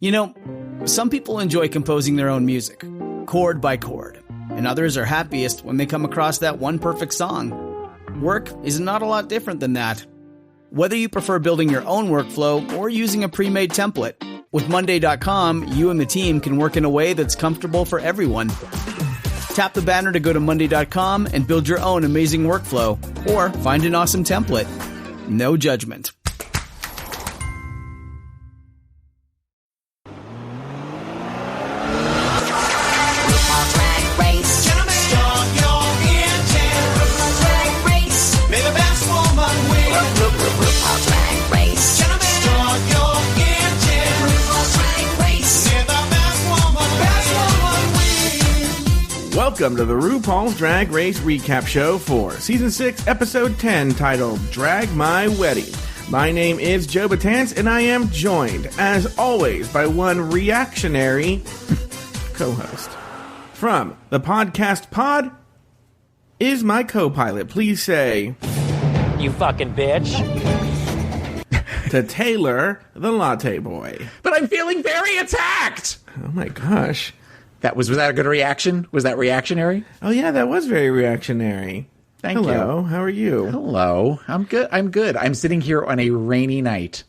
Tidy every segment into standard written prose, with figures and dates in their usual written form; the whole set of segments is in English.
You know, some people enjoy composing their own music, chord by chord, and others are happiest when they come across that one perfect song. Work is not a lot different than that. Whether you prefer building your own workflow or using a pre-made template, with Monday.com, you and the team can work in a way that's comfortable for everyone. Tap the banner to go to Monday.com and build your own amazing workflow, or find an awesome template. No judgment. Welcome to the RuPaul's Drag Race Recap Show for Season 6, Episode 10, titled Drag My Wedding. My name is Joe Betance, and I am joined, as always, by one reactionary co-host. From the podcast Pod is my co-pilot. Please say... You fucking bitch. To Taylor, the Latte Boy. But I'm feeling very attacked! Oh my gosh. Was that a good reaction? Was that reactionary? Oh yeah, that was very reactionary. Thank you. Hello, how are you? Hello. I'm good. I'm sitting here on a rainy night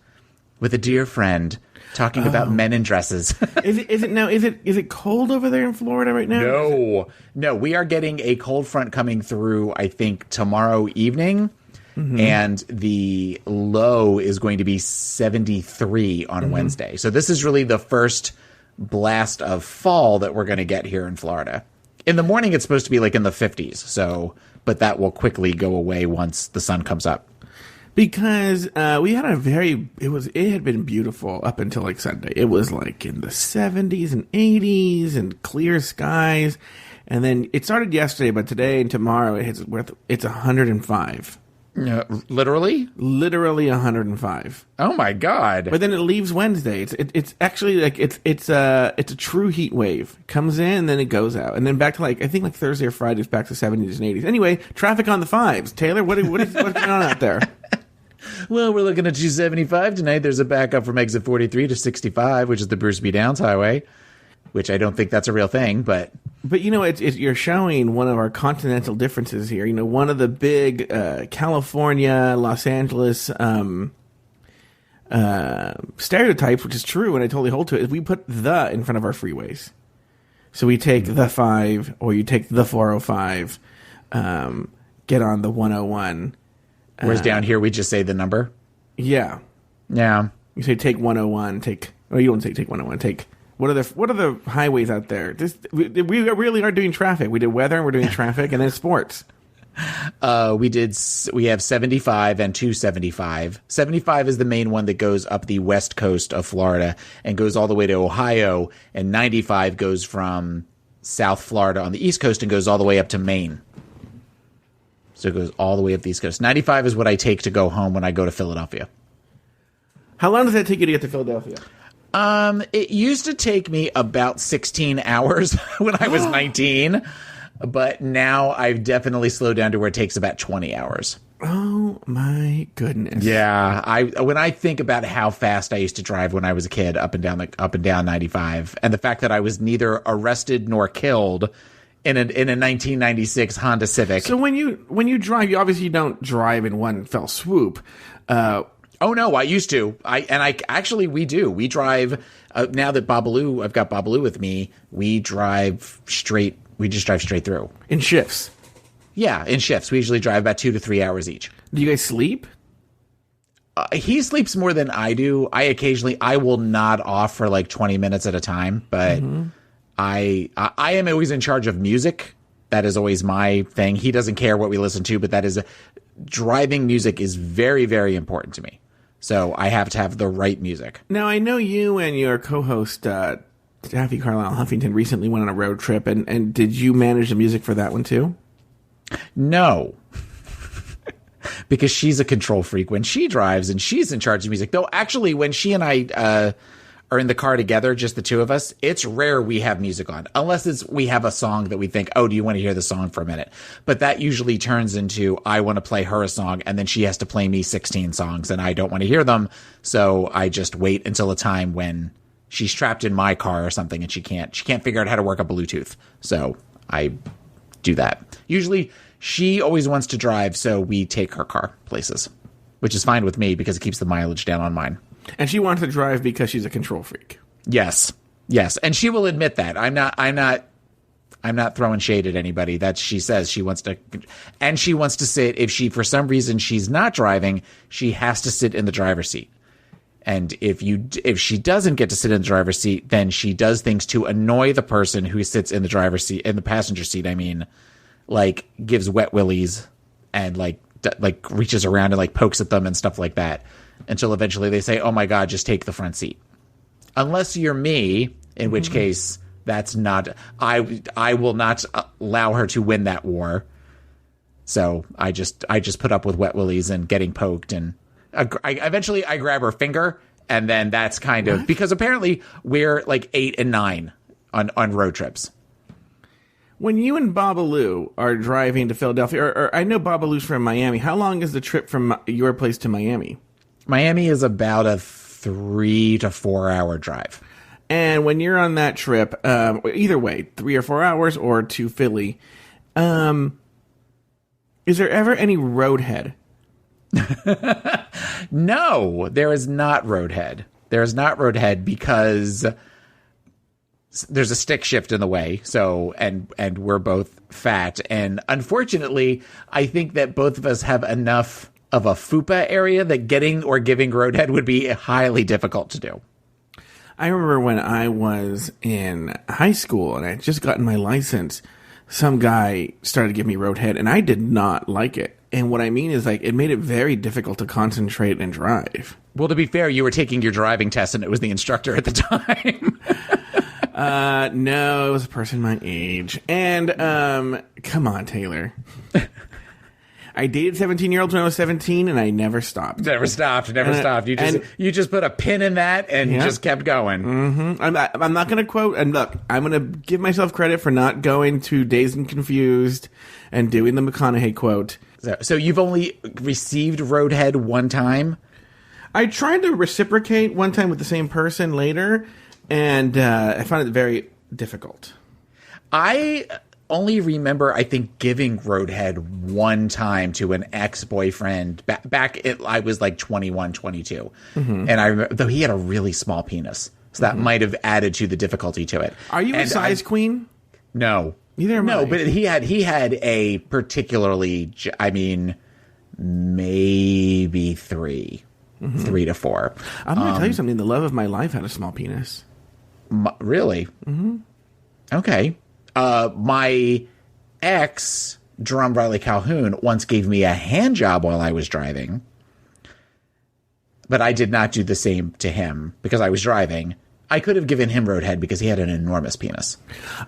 with a dear friend talking about men in dresses. Is it cold over there in Florida right now? No, we are getting a cold front coming through, I think, tomorrow evening. Mm-hmm. And the low is going to be 73 on Wednesday. So this is really the first blast of fall that we're going to get here in Florida. In the morning, it's supposed to be like in the 50s. But that will quickly go away once the sun comes up. Because we had it had been beautiful up until like Sunday. It was like in the 70s and 80s and clear skies. And then it started yesterday, but today and tomorrow it's 105. Literally? Literally 105. Oh my god! But then it leaves Wednesday. It's actually like it's a true heat wave. Comes in and then it goes out, and then back to I think Thursday or Friday it's back to 70s and 80s. Anyway, traffic on the fives. Taylor, what's going on out there? Well, we're looking at 275 tonight. There's a backup from exit 43 to 65, which is the Bruce B. Downs Highway. Which I don't think that's a real thing, but you know, you're showing one of our continental differences here. You know, one of the big California, Los Angeles stereotypes, which is true, and I totally hold to it, is we put the in front of our freeways. So we take the 5, or you take the 405, get on the 101. Whereas down here we just say the number. Yeah. You say take 101. You don't say take 101. Take. What are the highways out there? We really are doing traffic. We did weather, and we're doing traffic, and then sports. We have 75 and 275. 75 is the main one that goes up the west coast of Florida and goes all the way to Ohio, and 95 goes from South Florida on the east coast and goes all the way up to Maine. So it goes all the way up the east coast. 95 is what I take to go home when I go to Philadelphia. How long does that take you to get to Philadelphia? It used to take me about 16 hours when I was 19, but now I've definitely slowed down to where it takes about 20 hours. Oh my goodness. Yeah. When I think about how fast I used to drive when I was a kid up and down 95, and the fact that I was neither arrested nor killed in a 1996 Honda Civic. So when you drive, you obviously don't drive in one fell swoop. Oh no, I used to. We do. We drive now that I've got Babalu with me. We drive straight. We just drive straight through in shifts. Yeah, in shifts. We usually drive about 2 to 3 hours each. Do you guys sleep? He sleeps more than I do. I will nod off for like 20 minutes at a time, but I am always in charge of music. That is always my thing. He doesn't care what we listen to, but driving music is very, very important to me. So I have to have the right music. Now, I know you and your co-host, Taffy Carlisle Huffington, recently went on a road trip, and did you manage the music for that one too? No. Because she's a control freak when she drives, and she's in charge of music. Though, actually, when she and I are in the car together, just the two of us, it's rare we have music on. Unless we have a song that we think, oh, do you want to hear the song for a minute? But that usually turns into, I want to play her a song, and then she has to play me 16 songs, and I don't want to hear them. So I just wait until a time when she's trapped in my car or something and she can't figure out how to work a Bluetooth. So I do that. Usually she always wants to drive, so we take her car places, which is fine with me because it keeps the mileage down on mine. And she wants to drive because she's a control freak. Yes. And she will admit that. I'm not throwing shade at anybody. That she says she wants to, and she wants to sit. If she, for some reason, she's not driving, she has to sit in the driver's seat. And if she doesn't get to sit in the driver's seat, then she does things to annoy the person who sits in the driver's seat, in the passenger seat. I mean, like gives wet willies and like reaches around and like pokes at them and stuff like that, until eventually they say, "Oh my God, just take the front seat." Unless you're me, in which case that's not. I will not allow her to win that war. So I just put up with wet willies and getting poked and. Eventually I grab her finger, and then that's kind of because apparently we're like 8 and 9 on road trips. When you and Babalu are driving to Philadelphia, or I know Babalu's from Miami, how long is the trip from your place to Miami? Miami is about a 3 to 4 hour drive. And when you're on that trip, either way, 3 or 4 hours or to Philly, is there ever any roadhead? No, there is not roadhead. There is not roadhead because there's a stick shift in the way. So, and we're both fat. And unfortunately, I think that both of us have enough of a fupa area that getting or giving roadhead would be highly difficult to do. I remember when I was in high school and I had just gotten my license, some guy started to give me roadhead and I did not like it. And what I mean is, like, it made it very difficult to concentrate and drive. Well, to be fair, you were taking your driving test and it was the instructor at the time. No, it was a person my age. And, come on, Taylor. I dated 17-year-olds when I was 17, and I never stopped. Never stopped. You just put a pin in that and just kept going. Mm-hmm. I'm not going to quote, and look, I'm going to give myself credit for not going to Dazed and Confused and doing the McConaughey quote. So you've only received roadhead one time? I tried to reciprocate one time with the same person later, and I found it very difficult. I only remember, I think, giving roadhead one time to an ex-boyfriend. I was like 21, 22. Mm-hmm. And I remember, though he had a really small penis. So that might have added to the difficulty to it. Are you a size queen? No. Neither am I. No, but he had a particularly, I mean, maybe 3 to 4. I'm going to tell you something. The love of my life had a small penis. Really? Mm-hmm. Okay. My ex, Jerome Riley Calhoun, once gave me a hand job while I was driving. But I did not do the same to him because I was driving. I could have given him roadhead because he had an enormous penis.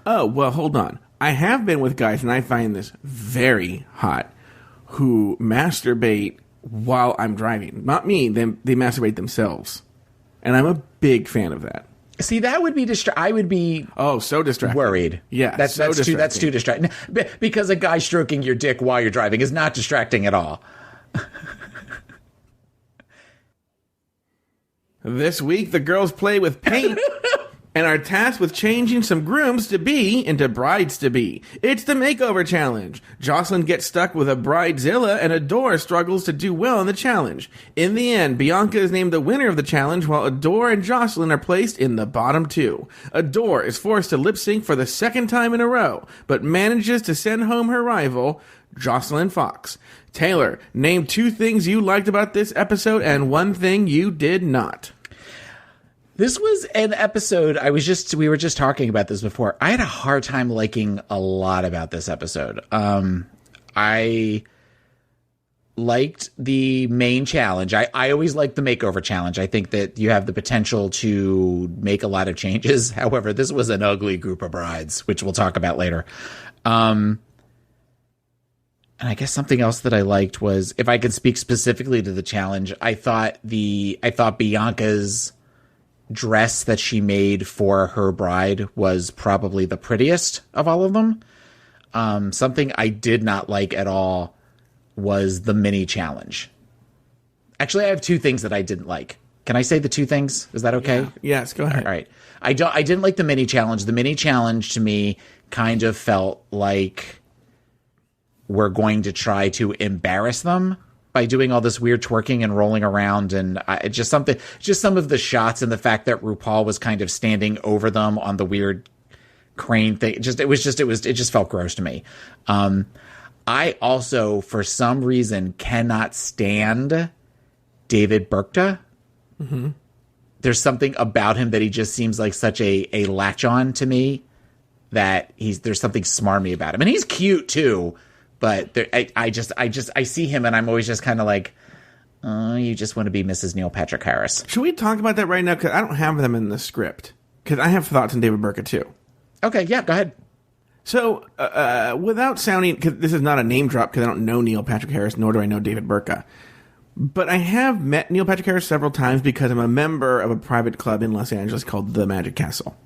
Oh, well, hold on. I have been with guys, and I find this very hot, who masturbate while I'm driving. Not me. They masturbate themselves. And I'm a big fan of that. See, that would be I would be so distracted. Worried. Yeah, that's too distracting. Because a guy stroking your dick while you're driving is not distracting at all. This week, the girls play with paint and are tasked with changing some grooms-to-be into brides-to-be. It's the makeover challenge. Jocelyn gets stuck with a bridezilla, and Adore struggles to do well in the challenge. In the end, Bianca is named the winner of the challenge, while Adore and Jocelyn are placed in the bottom 2. Adore is forced to lip-sync for the second time in a row, but manages to send home her rival, Jocelyn Fox. Taylor, name 2 things you liked about this episode and 1 thing you did not. This was an episode, we were just talking about this before. I had a hard time liking a lot about this episode. I liked the main challenge. I always liked the makeover challenge. I think that you have the potential to make a lot of changes. However, this was an ugly group of brides, which we'll talk about later. And I guess something else that I liked was, if I could speak specifically to the challenge, I thought Bianca's dress that she made for her bride was probably the prettiest of all of them. Something I did not like at all was the mini challenge. Actually, I have 2 things that I didn't like. Can I say the two things? Is that okay? Yeah. Yes, go ahead. All right. I didn't like the mini challenge. The mini challenge to me kind of felt like we're going to try to embarrass them by doing all this weird twerking and rolling around, and just some of the shots and the fact that RuPaul was kind of standing over them on the weird crane thing. It just felt gross to me. I also, for some reason, cannot stand David Burka. Mm-hmm. There's something about him that he just seems like such a latch on to me that there's something smarmy about him, and he's cute too. But I see him and I'm always just kind of like, oh, you just want to be Mrs. Neil Patrick Harris. Should we talk about that right now? Because I don't have them in the script. Because I have thoughts on David Burka too. Okay, yeah, go ahead. So, without sounding, because this is not a name drop, because I don't know Neil Patrick Harris, nor do I know David Burka. But I have met Neil Patrick Harris several times because I'm a member of a private club in Los Angeles called the Magic Castle.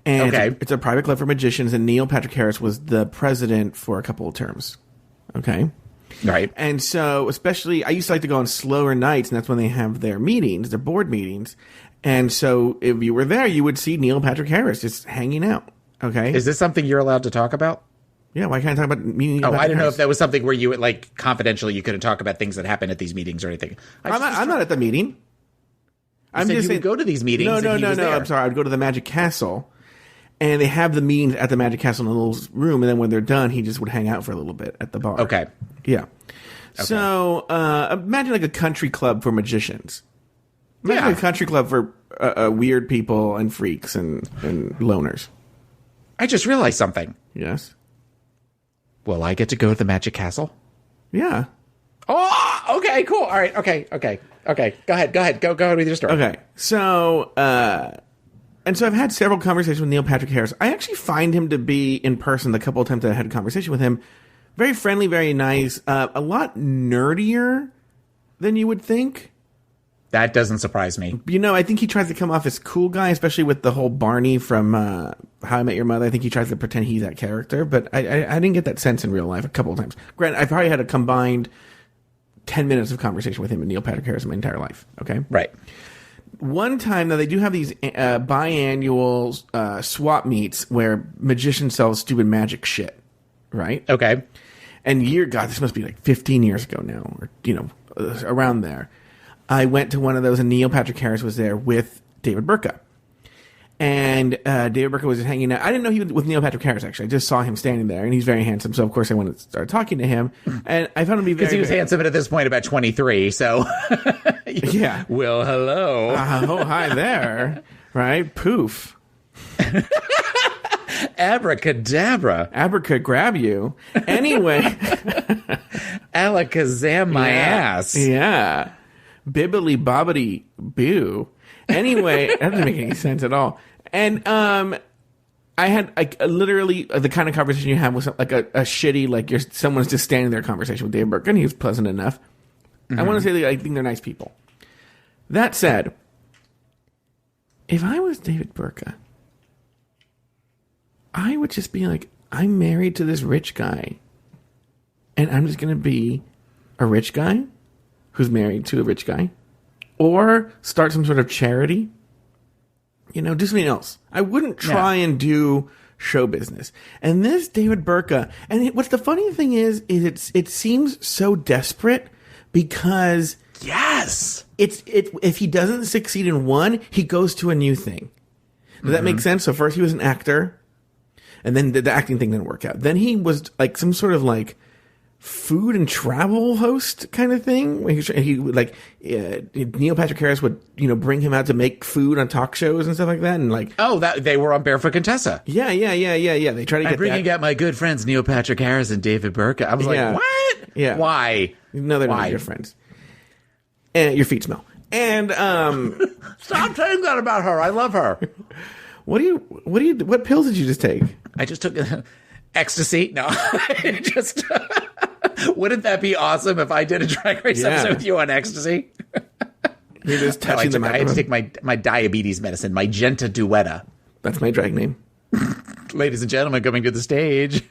And okay. It's a private club for magicians, and Neil Patrick Harris was the president for a couple of terms. Okay? Right. And so, especially, I used to like to go on slower nights, and that's when they have their meetings, their board meetings. And so, if you were there, you would see Neil Patrick Harris just hanging out. Okay? Is this something you're allowed to talk about? Yeah, why can't I talk about meetings? Oh, I don't know if that was something where you would, like, confidentially, you couldn't talk about things that happen at these meetings or anything. I'm not at the meeting. I'm just saying, go to these meetings. No. I'm sorry. I'd go to the Magic Castle, and they have the meetings at the Magic Castle in a little room, and then when they're done, he just would hang out for a little bit at the bar. Okay. Yeah. Okay. So imagine like a country club for magicians. Imagine a country club for weird people and freaks and loners. I just realized something. Yes. Will I get to go to the Magic Castle? Yeah. Oh, okay, cool. All right, okay. Go ahead. Go ahead with your story. Okay. So, and so I've had several conversations with Neil Patrick Harris. I actually find him to be, in person, the couple of times that I had a conversation with him, very friendly, very nice, a lot nerdier than you would think. That doesn't surprise me. You know, I think he tries to come off as cool guy, especially with the whole Barney from How I Met Your Mother. I think he tries to pretend he's that character, but I didn't get that sense in real life a couple of times. Granted, I probably had a combined 10 minutes of conversation with him and Neil Patrick Harris in my entire life. Okay? Right. One time, now they do have these biannual swap meets where magicians sell stupid magic shit, right? Okay. And this must be like 15 years ago now, or, around there. I went to one of those, and Neil Patrick Harris was there with David Burka. And David Burka was just hanging out. I didn't know he was with Neil Patrick Harris, actually. I just saw him standing there, and he's very handsome. So, of course, I went to start talking to him. And I found him to be very... Because he was handsome and at this point about 23, so... Yeah. Well, hello. Oh, hi there. Right? Poof. Abracadabra. Abracadgrab you. Anyway. Alakazam my ass. Yeah. Bibbly bobbity boo. Anyway, that doesn't make any sense at all. And I had like literally the kind of conversation you have with like a shitty, like someone's just standing there conversation with Dave Burke, and he was pleasant enough. Mm-hmm. I want to say that I think they're nice people. That said, if I was David Burka, I would just be like, I'm married to this rich guy, and I'm just going to be a rich guy who's married to a rich guy, or start some sort of charity, do something else. I wouldn't try and do show business. And this David Burka, and what's the funny thing is it seems so desperate because yes, if he doesn't succeed in one, he goes to a new thing. Does that make sense? So first he was an actor, and then the acting thing didn't work out. Then he was like some sort of like food and travel host kind of thing. He would like Neil Patrick Harris would bring him out to make food on talk shows and stuff like that, and like that they were on Barefoot Contessa. Yeah. They try to get bringing out my good friends Neil Patrick Harris and David Burka. I was like, what? Yeah. Why? No, they're not your friends. And your feet smell. And stop saying that about her. I love her. What pills did you just take? I just took ecstasy. No, just. Wouldn't that be awesome if I did a Drag Race episode with you on ecstasy? You're just touching the microphone. I had to take my diabetes medicine, my Genta Duetta. That's my drag name. Ladies and gentlemen, coming to the stage,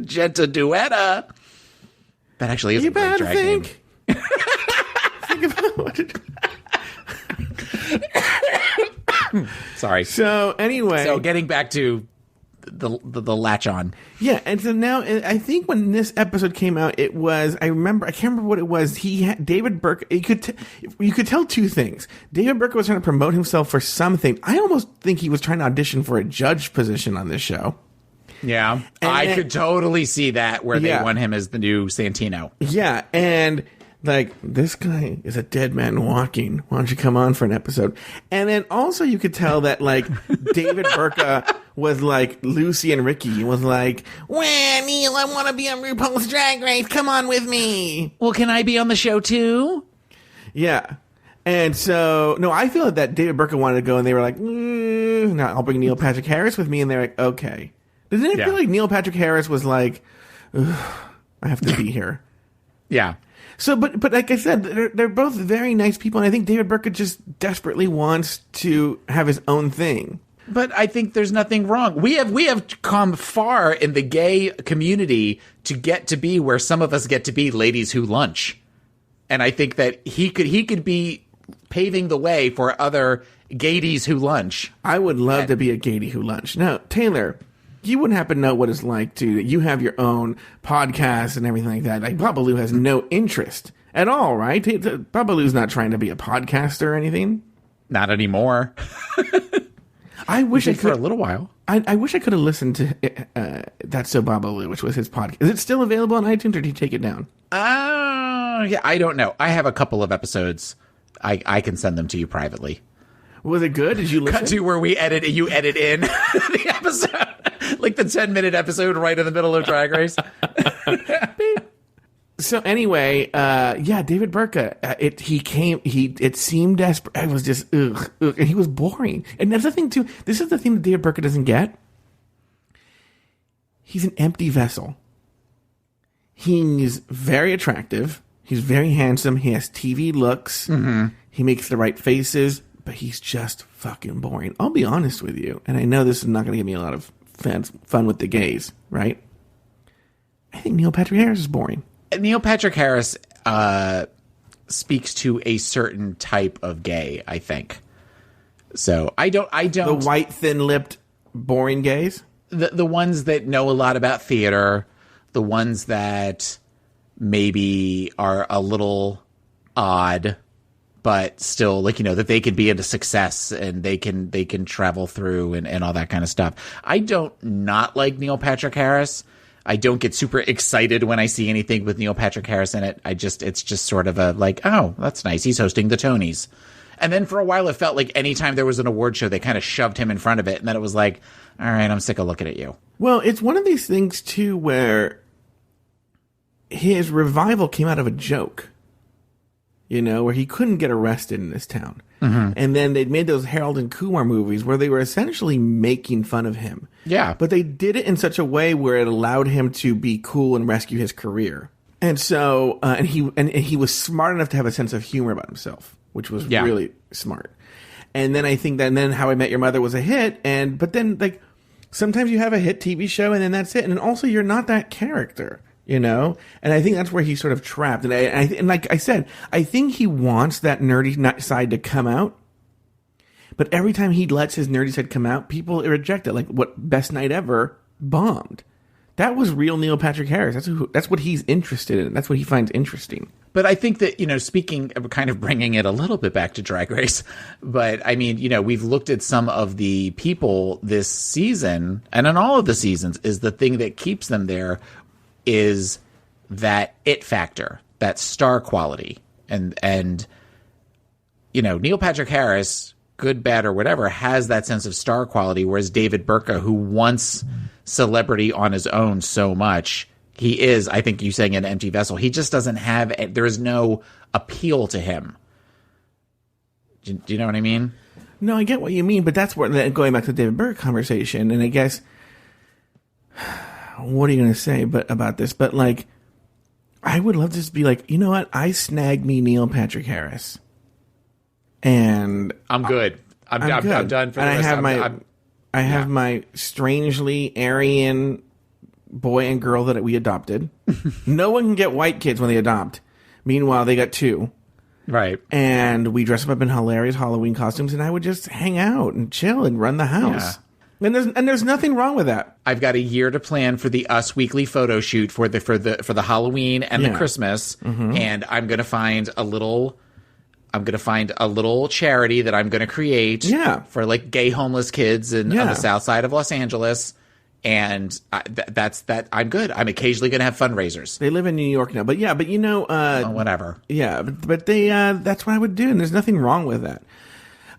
Genta Duetta. That actually is a great drag name. Think about it. Sorry. So anyway, so getting back to the latch on. Yeah, and so now I think when this episode came out, it was I can't remember what it was. David Burke. You could tell two things. David Burke was trying to promote himself for something. I almost think he was trying to audition for a judge position on this show. Yeah, I could totally see that where they want him as the new Santino. Yeah, and like, this guy is a dead man walking. Why don't you come on for an episode? And then also you could tell that, like, David Burka was like Lucy and Ricky. He was like, well, Neil, I want to be on RuPaul's Drag Race. Come on with me. Well, can I be on the show too? Yeah. And so, no, I feel that David Burka wanted to go, and they were like, no, I'll bring Neil Patrick Harris with me. And they're like, okay. Didn't it feel like Neil Patrick Harris was like, I have to be here? Yeah. So, but like I said, they're both very nice people, and I think David Burka just desperately wants to have his own thing. But I think there's nothing wrong. We have come far in the gay community to get to be where some of us get to be ladies who lunch, and I think that he could be paving the way for other gaydies who lunch. I would love to be a gaydie who lunch. Now, Taylor, you wouldn't happen to know what it's like you have your own podcast and everything like that. Like, Babalu has no interest at all, right? Babalu's not trying to be a podcaster or anything. Not anymore. I wish I could for a little while. I wish I could have listened to That's So Babalu, which was his podcast. Is it still available on iTunes, or did he take it down? Yeah, I don't know. I have a couple of episodes. I can send them to you privately. Was it good? Did you listen? Cut to where you edit in the episode. Like the 10-minute episode right in the middle of Drag Race. So anyway, David Burka, it seemed desperate. I was just, and he was boring. And that's the thing too. This is the thing that David Burka doesn't get. He's an empty vessel. He's very attractive. He's very handsome. He has TV looks. Mm-hmm. He makes the right faces, but he's just fucking boring. I'll be honest with you. And I know this is not going to give me a lot of fun with the gays, right? I think Neil Patrick Harris is boring. Neil Patrick Harris speaks to a certain type of gay, I think. So I don't. The white, thin-lipped, boring gays? The ones that know a lot about theater, the ones that maybe are a little odd, but still, like, that they could be into success and they can travel through and all that kind of stuff. I don't not like Neil Patrick Harris. I don't get super excited when I see anything with Neil Patrick Harris in it. It's just sort of a like, oh, that's nice. He's hosting the Tonys. And then for a while, it felt like anytime there was an award show, they kind of shoved him in front of it. And then it was like, all right, I'm sick of looking at you. Well, it's one of these things, too, where his revival came out of a joke. Where he couldn't get arrested in this town. Mm-hmm. And then they made those Harold and Kumar movies where they were essentially making fun of him. Yeah. But they did it in such a way where it allowed him to be cool and rescue his career. And so, and he was smart enough to have a sense of humor about himself, which was really smart. And then I think that, and then How I Met Your Mother was a hit. But then, like, sometimes you have a hit TV show and then that's it. And also, you're not that character. And I think that's where he's sort of trapped. And like I said, I think he wants that nerdy side to come out. But every time he lets his nerdy side come out, people reject it. Like, what Best Night Ever bombed. That was real Neil Patrick Harris. That's what he's interested in. That's what he finds interesting. But I think that, speaking of kind of bringing it a little bit back to Drag Race, but I mean, we've looked at some of the people this season, and in all of the seasons, is the thing that keeps them there is that it factor, that star quality. And Neil Patrick Harris, good, bad, or whatever, has that sense of star quality, whereas David Burka, who wants celebrity on his own so much, he is, I think you saying, an empty vessel. He just doesn't have, there is no appeal to him. Do you know what I mean? No, I get what you mean, but that's where, going back to the David Burka conversation, and I guess, what are you going to say about this? But, like, I would love to just be like, you know what? I snagged me Neil Patrick Harris. And I'm good. I'm done for the rest. I have Yeah. my strangely Aryan boy and girl that we adopted. No one can get white kids when they adopt. Meanwhile, they got two. Right. And we dress up in hilarious Halloween costumes, and I would just hang out and chill and run the house. Yeah. And there's nothing wrong with that. I've got a year to plan for the Us Weekly photo shoot for the Halloween and the Christmas, and I'm gonna find a little charity that I'm gonna create for like gay homeless kids on the south side of Los Angeles. And that's that. I'm good. I'm occasionally going to have fundraisers. They live in New York now, but you know, whatever. Yeah, but they that's what I would do, and there's nothing wrong with that.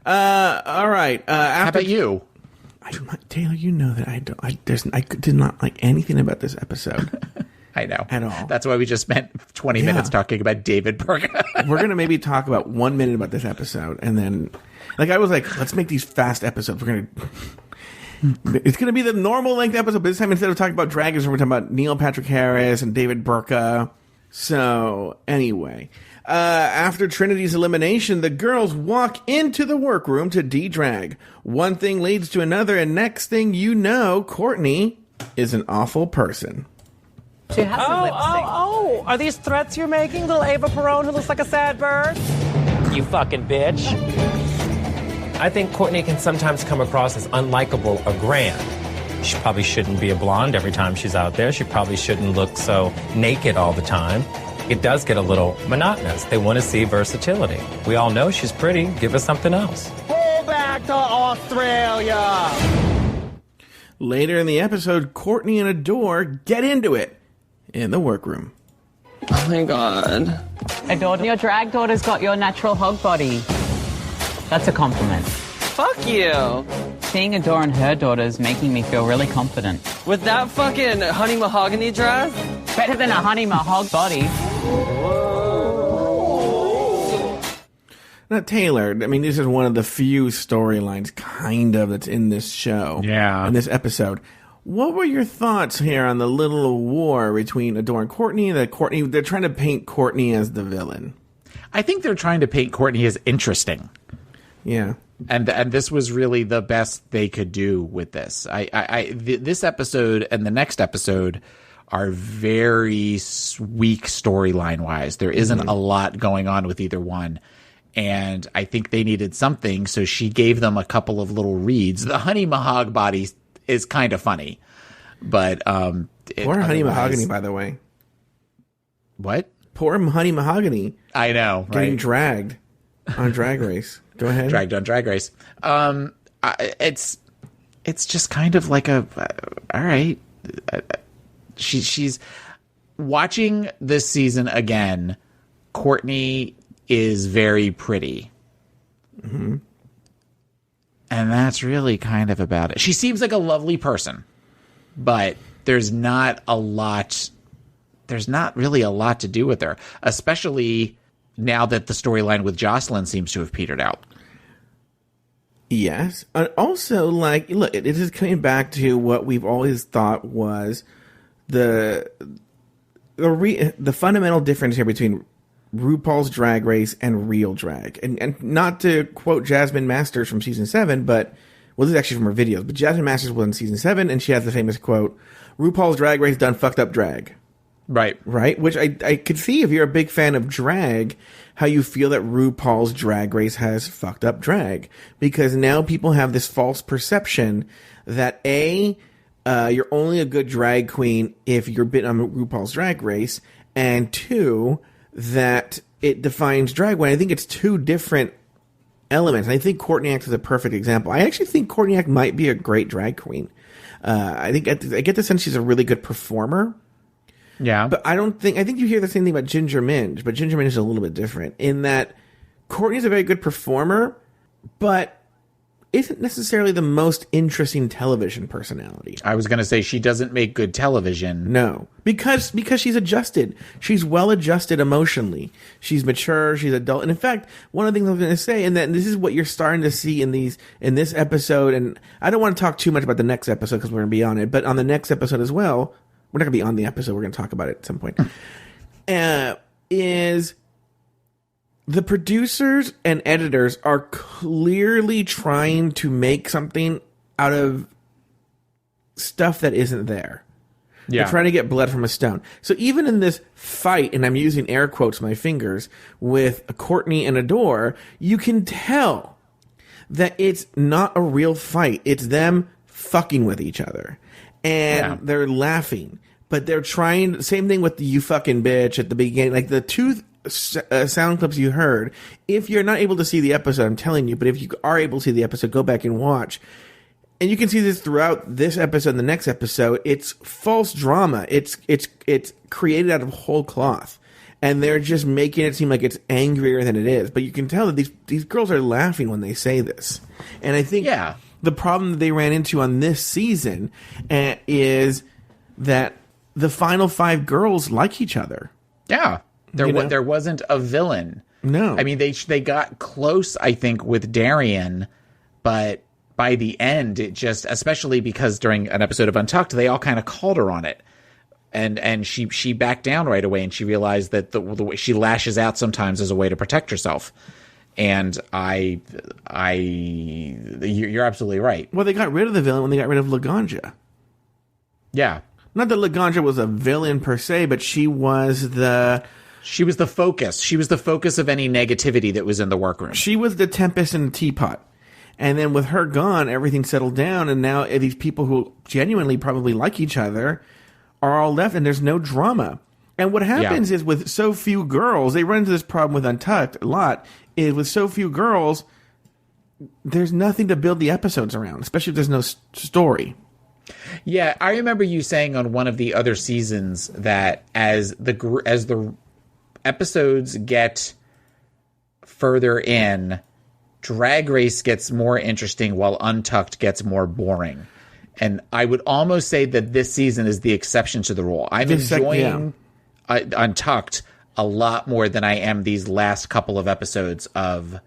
All right. How about you? Taylor, you know that I did not like anything about this episode. I know. At all. That's why we just spent 20 minutes talking about David Berga. We're going to maybe talk about 1 minute about this episode, and then, like, I was like, let's make these fast episodes. It's going to be the normal length episode, but this time instead of talking about dragons, we're talking about Neil Patrick Harris and David Berka. So, anyway, after Trinity's elimination, the girls walk into the workroom to de-drag. One thing leads to another, and next thing you know, Courtney is an awful person. She has some lip sync. Oh, are these threats you're making, little Ava Perone who looks like a sad bird? You fucking bitch. I think Courtney can sometimes come across as unlikable or grand. She probably shouldn't be a blonde every time she's out there. She probably shouldn't look so naked all the time. It does get a little monotonous. They want to see versatility. We all know she's pretty. Give us something else. Pull back to Australia! Later in the episode, Courtney and Adore get into it in the workroom. Oh my god. Adore, your drag daughter's got your natural hog body. That's a compliment. Fuck you. Seeing Adore and her daughter's making me feel really confident. With that fucking honey mahogany dress? Better than a honey mahog body. Now, Taylor, I mean, this is one of the few storylines, kind of, that's in this show. Yeah. In this episode. What were your thoughts here on the little war between Adore and Courtney? They're trying to paint Courtney as the villain. I think they're trying to paint Courtney as interesting. Yeah. And this was really the best they could do with this. This episode and the next episode are very weak storyline wise. There isn't a lot going on with either one. And I think they needed something, so she gave them a couple of little reads. The honey mahog body is kind of funny, but poor honey mahogany, by the way. What? Poor honey mahogany. I know, right? Getting dragged on Drag Race. Go ahead. Dragged on Drag Race. It's just kind of like all right. She's watching this season again. Courtney is very pretty. Mm-hmm. And that's really kind of about it. She seems like a lovely person, but there's not really a lot to do with her, especially now that the storyline with Jocelyn seems to have petered out. Yes. And also, like, look, it is coming back to what we've always thought was the fundamental difference here between RuPaul's Drag Race and real drag. And not to quote Jasmine Masters from season 7, but, well, this is actually from her videos, but Jasmine Masters was in season 7, and she has the famous quote, RuPaul's Drag Race done fucked up drag. Right. Right? Which I could see, if you're a big fan of drag, how you feel that RuPaul's Drag Race has fucked up drag. Because now people have this false perception that you're only a good drag queen if you're been on RuPaul's Drag Race, and 2, that it defines drag when I think it's 2 different elements. I think Courtney Act is a perfect example. I actually think Courtney Act might be a great drag queen. I get the sense she's a really good performer. Yeah. But I think you hear the same thing about Ginger Minj, but Ginger Minj is a little bit different in that Courtney's a very good performer, but isn't necessarily the most interesting television personality. I was going to say she doesn't make good television. No, because she's adjusted. She's well adjusted emotionally. She's mature. She's adult. And in fact, one of the things I was going to say, and this is what you're starting to see in this episode, and I don't want to talk too much about the next episode because we're going to be on it, but on the next episode as well, we're not going to be on the episode. We're going to talk about it at some point. Is the producers and editors are clearly trying to make something out of stuff that isn't there. They're trying to get blood from a stone. So even in this fight, and I'm using air quotes, my fingers, with a Courtney and Adore, you can tell that it's not a real fight. It's them fucking with each other. And they're laughing. But they're trying, same thing with the you fucking bitch at the beginning. Like the two sound clips you heard, if you're not able to see the episode, I'm telling you, but if you are able to see the episode, go back and watch. And you can see this throughout this episode and the next episode. It's false drama. It's created out of whole cloth. And they're just making it seem like it's angrier than it is. But you can tell that these girls are laughing when they say this. And I think the problem that they ran into on this season is that the final 5 girls like each other. Yeah. There wasn't a villain. No. I mean, they got close, I think, with Darian, but by the end, it just, especially because during an episode of Untucked, they all kind of called her on it. And she backed down right away, and she realized that the way she lashes out sometimes as a way to protect herself. And you're absolutely right. Well, they got rid of the villain when they got rid of Laganja. Yeah. Not that Laganja was a villain per se, but she was the focus. She was the focus of any negativity that was in the workroom. She was the tempest in the teapot. And then with her gone, everything settled down, and now these people who genuinely probably like each other are all left, and there's no drama. And what happens is with so few girls, they run into this problem with Untucked a lot, is with so few girls, there's nothing to build the episodes around, especially if there's no story. Yeah, I remember you saying on one of the other seasons that as the episodes get further in, Drag Race gets more interesting while Untucked gets more boring. And I would almost say that this season is the exception to the rule. I'm enjoying Untucked a lot more than I am these last couple of episodes of...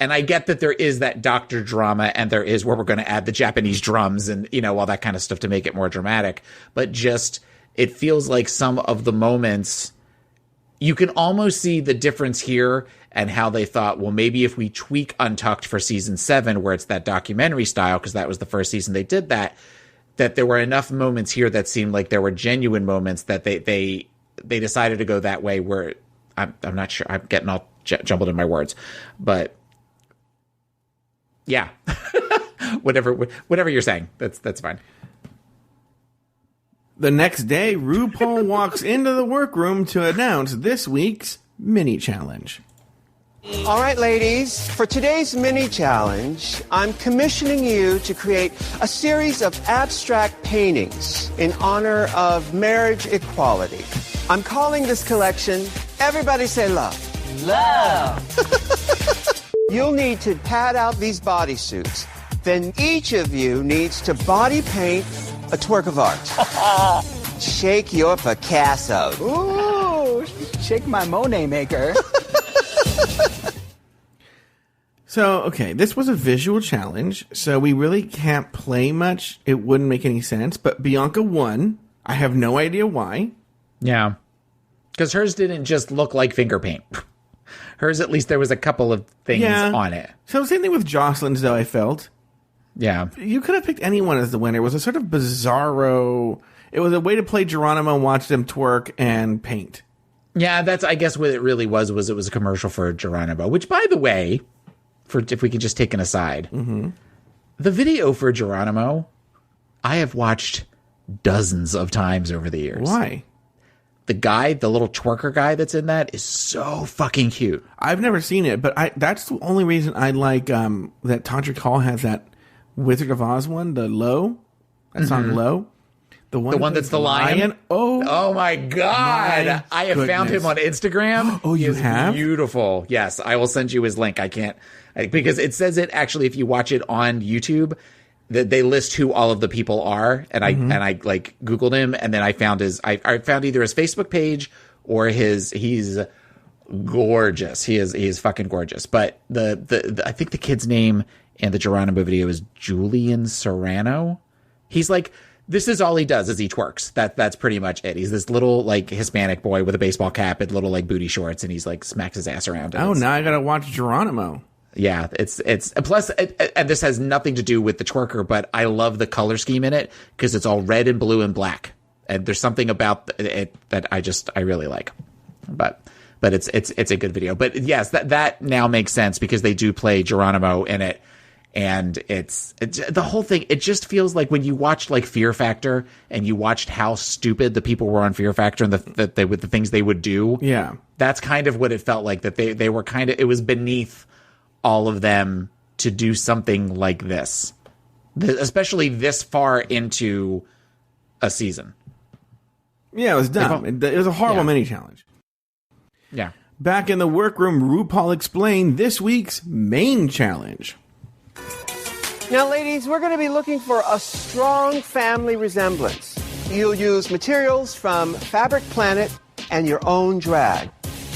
And I get that there is that doctor drama, and there is where we're going to add the Japanese drums and, all that kind of stuff to make it more dramatic. But just, it feels like some of the moments, you can almost see the difference here and how they thought, well, maybe if we tweak Untucked for season 7, where it's that documentary style, because that was the first season they did that there were enough moments here that seemed like there were genuine moments that they decided to go that way, where I'm not sure, I'm getting all jumbled in my words, but yeah, whatever you're saying, that's fine. The next day, RuPaul walks into the workroom to announce this week's mini challenge. All right, ladies, for today's mini challenge, I'm commissioning you to create a series of abstract paintings in honor of marriage equality. I'm calling this collection, everybody say love. Love! You'll need to pad out these bodysuits. Then each of you needs to body paint a twerk of art. Shake your Picasso. Ooh, shake my Monet maker. So, okay, this was a visual challenge, so we really can't play much. It wouldn't make any sense, but Bianca won. I have no idea why. Yeah. Because hers didn't just look like finger paint. Hers, at least, there was a couple of things on it. So, same thing with Jocelyn's, though, I felt. Yeah. You could have picked anyone as the winner. It was a sort of bizarro... It was a way to play Geronimo, watch them twerk, and paint. Yeah, that's, I guess, what it really was it was a commercial for Geronimo, which, by the way... if we could just take an aside, the video for Geronimo, I have watched dozens of times over the years. Why? The guy, the little twerker guy that's in that is so fucking cute. I've never seen it, but that's the only reason I like that Tantric Hall has that Wizard of Oz one, the Low, that song Low. The one that's the lion? Oh my God. I have found him on Instagram. Oh, you have? Beautiful. Yes, I will send you his link. Because it says it actually, if you watch it on YouTube, that they list who all of the people are. And I like Googled him, and then I found I found either his Facebook page or he's gorgeous. He is fucking gorgeous. But the I think the kid's name in the Geronimo video is Julian Serrano. He's like, this is all he does is he twerks. That's pretty much it. He's this little like Hispanic boy with a baseball cap and little like booty shorts, and he's like smacks his ass around. Oh, now I gotta watch Geronimo. Yeah, it's plus, and this has nothing to do with the twerker, but I love the color scheme in it because it's all red and blue and black, And there's something about it that I really like. But it's a good video. But yes, that now makes sense because they do play Geronimo in it. And it's the whole thing. It just feels like when you watched like Fear Factor and you watched how stupid the people were on Fear Factor and the things they would do. Yeah, that's kind of what it felt like. That they were kind of, it was beneath all of them to do something like this, especially this far into a season. Yeah, it was dumb. It was a horrible mini challenge. Yeah. Back in the workroom, RuPaul explained this week's main challenge. Now, ladies, we're going to be looking for a strong family resemblance. You'll use materials from Fabric Planet and your own drag.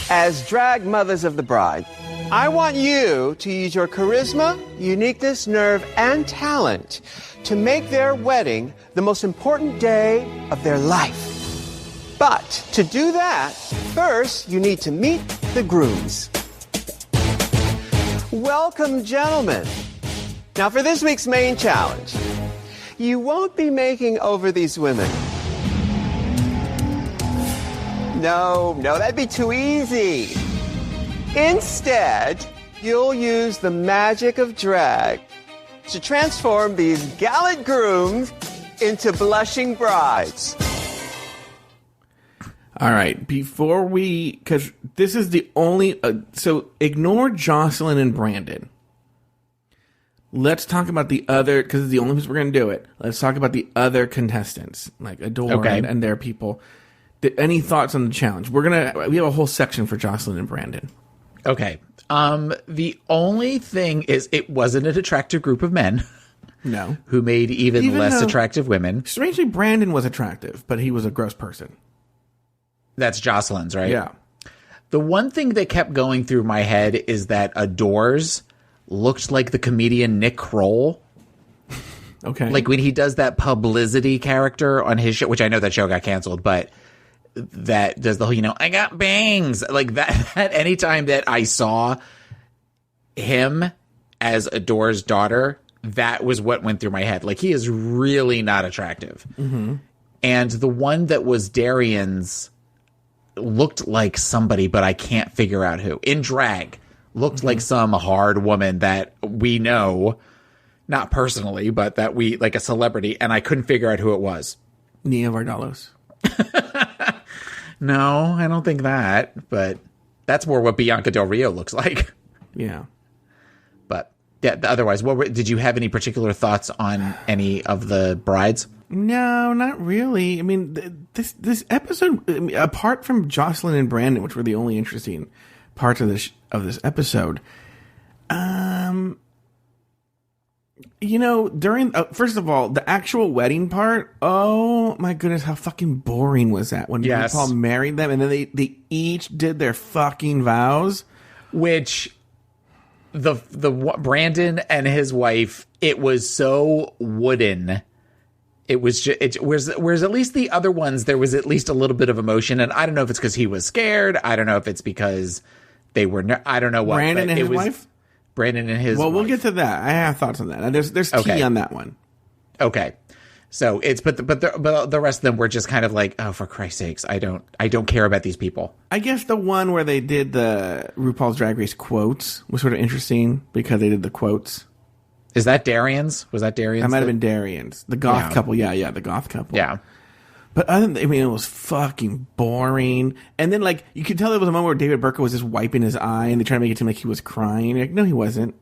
As drag mothers of the bride, I want you to use your charisma, uniqueness, nerve, and talent to make their wedding the most important day of their life. But to do that, first, you need to meet the grooms. Welcome, gentlemen. Now, for this week's main challenge, you won't be making over these women. No, that'd be too easy. Instead, you'll use the magic of drag to transform these gallant grooms into blushing brides. All right, because this is the only, so ignore Jocelyn and Brandon. Let's talk about the other, because it's the only place we're going to do it. Let's talk about the other contestants, like Adore and their people. Any thoughts on the challenge? We have a whole section for Jocelyn and Brandon. Okay. The only thing is it wasn't an attractive group of men. No. Who made even less attractive women. Strangely, Brandon was attractive, but he was a gross person. That's Jocelyn's, right? Yeah. The one thing that kept going through my head is that Adore's looked like the comedian Nick Kroll. Okay. Like when he does that publicity character on his show, which I know that show got canceled, but that does the whole, I got bangs. Like that anytime that I saw him as Adore's daughter, that was what went through my head. Like he is really not attractive. Mm-hmm. And the one that was Darian's looked like somebody, but I can't figure out who. In drag. Looked like some hard woman that we know, not personally, but that we, like a celebrity, and I couldn't figure out who it was. Nia Vardalos. No, I don't think that, but that's more what Bianca Del Rio looks like. Yeah. But yeah, otherwise, did you have any particular thoughts on any of the brides? No, not really. I mean, this episode, apart from Jocelyn and Brandon, which were the only interesting parts of this episode, during first of all, the actual wedding part, oh my goodness, how fucking boring was that when RuPaul married them and then they each did their fucking vows, which the Brandon and his wife, it was so wooden. It was just, whereas at least the other ones, there was at least a little bit of emotion, and I don't know if it's because he was scared, I don't know if it's because they were, I don't know what. Brandon and his wife? Brandon and his wife. Well, we'll get to that. I have thoughts on that. There's tea on that one. Okay. So it's, but the rest of them were just kind of like, oh, for Christ's sakes, I don't care about these people. I guess the one where they did the RuPaul's Drag Race quotes was sort of interesting because they did the quotes. Is that Darian's? Was that Darian's? That might have been Darian's. The goth couple. Yeah, the goth couple. Yeah. But it was fucking boring. And then, like, you could tell there was a moment where David Berkowitz was just wiping his eye, and they tried to make it seem like he was crying. Like, no, he wasn't.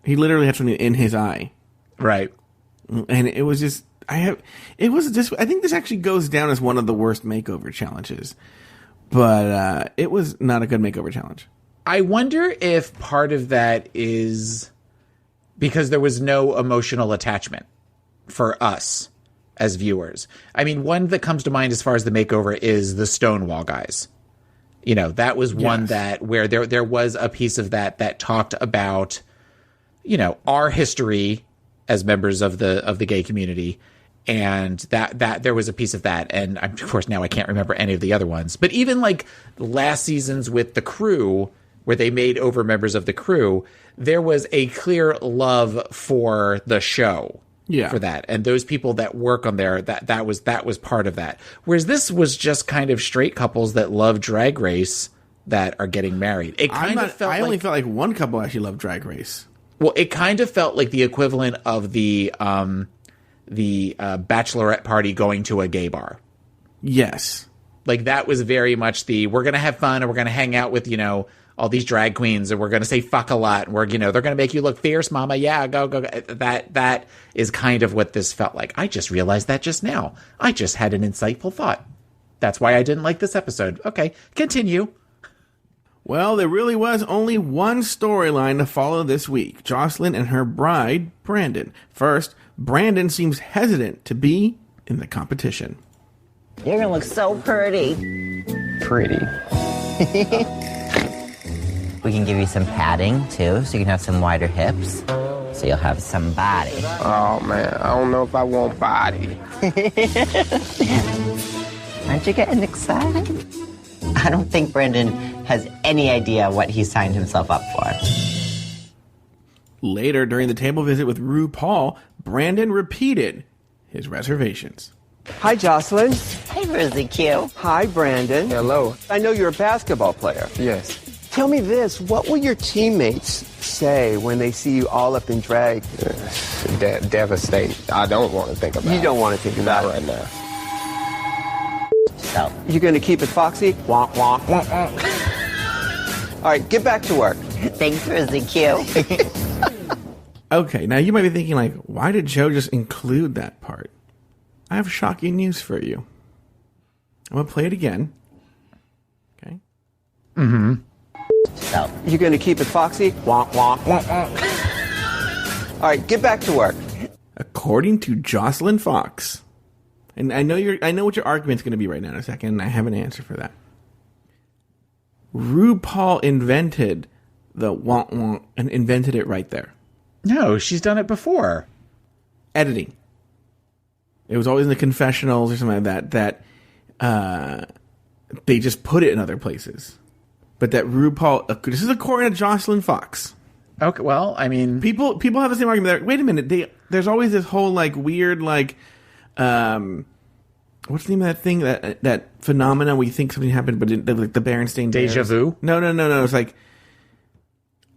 He literally had something in his eye. Right. And it was just, I think this actually goes down as one of the worst makeover challenges. But it was not a good makeover challenge. I wonder if part of that is because there was no emotional attachment for us as viewers. I mean, one that comes to mind as far as the makeover is the Stonewall guys. That was one that where there was a piece of that talked about, our history as members of the gay community, and that there was a piece of that. And of course now I can't remember any of the other ones, but even like last seasons with the crew, where they made over members of the crew, there was a clear love for the show for that. And those people that work on there, that was part of that. Whereas this was just kind of straight couples that love Drag Race that are getting married. I only felt like one couple actually loved Drag Race. Well, it kind of felt like the equivalent of the bachelorette party going to a gay bar. Yes. Like that was very much we're going to have fun and we're going to hang out with, all these drag queens and we're going to say fuck a lot. And they're going to make you look fierce, mama. Yeah, go. That is kind of what this felt like. I just realized that just now. I just had an insightful thought. That's why I didn't like this episode. Okay, continue. Well, there really was only one storyline to follow this week. Jocelyn and her bride, Brandon. First, Brandon seems hesitant to be in the competition. You're gonna look so pretty. Pretty. We can give you some padding, too, so you can have some wider hips. So you'll have some body. Oh, man, I don't know if I want body. Aren't you getting excited? I don't think Brandon has any idea what he signed himself up for. Later, during the table visit with RuPaul, Brandon repeated his reservations. Hi, Jocelyn. Hey, Rosie Q. Hi, Brandon. Hello. I know you're a basketball player. Yes. Tell me this, what will your teammates say when they see you all up in drag? Devastating. I don't want to think about it. You don't want to think about it right now. So. You're going to keep it foxy? Wonk, wonk, wonk, wonk. All right, get back to work. Thanks, Rosie Q. Okay, now you might be thinking, like, why did Joe just include that part? I have shocking news for you. I'm going to play it again. Okay? Mm-hmm. So. You're going to keep it foxy? Wonk, wonk, wonk, wonk. All right, get back to work. According to Jocelyn Fox, and I know what your argument's going to be right now in a second, and I have an answer for that. RuPaul invented the wonk wonk and invented it right there. No, she's done it before. Editing. It was always in the confessionals or something like that they just put it in other places. But that RuPaul, this is according to Jocelyn Fox. Okay, well, I mean, people have the same argument. That, wait a minute, there's always this whole like weird like, what's the name of that thing that phenomena where you think something happened, but like the Berenstain Bears. Deja vu? No. It's like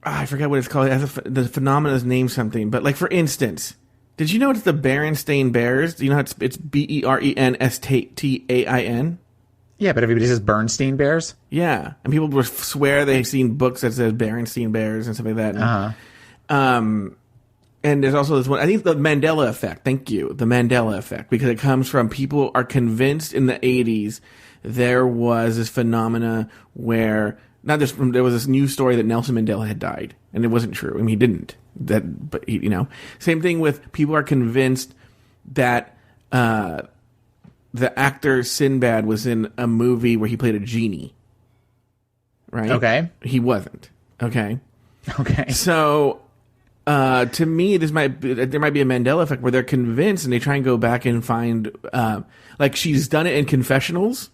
I forget what it's called. The phenomena is named something, but like for instance, did you know it's the Berenstain Bears? Do you know how it's BERNSTAIN? Yeah, but everybody says Bernstein Bears. Yeah, and people swear they've seen books that says Berenstain Bears and stuff like that. And there's also this one. I think the Mandela effect. Thank you, the Mandela effect, because it comes from people are convinced in the 80s there was this phenomena where there was this news story that Nelson Mandela had died, and it wasn't true. I mean, he didn't. Same thing with people are convinced that. The actor Sinbad was in a movie where he played a genie. Right? Okay. He wasn't. Okay. Okay. So, to me, there might be a Mandela effect where they're convinced and they try and go back and find, like she's done it in confessionals.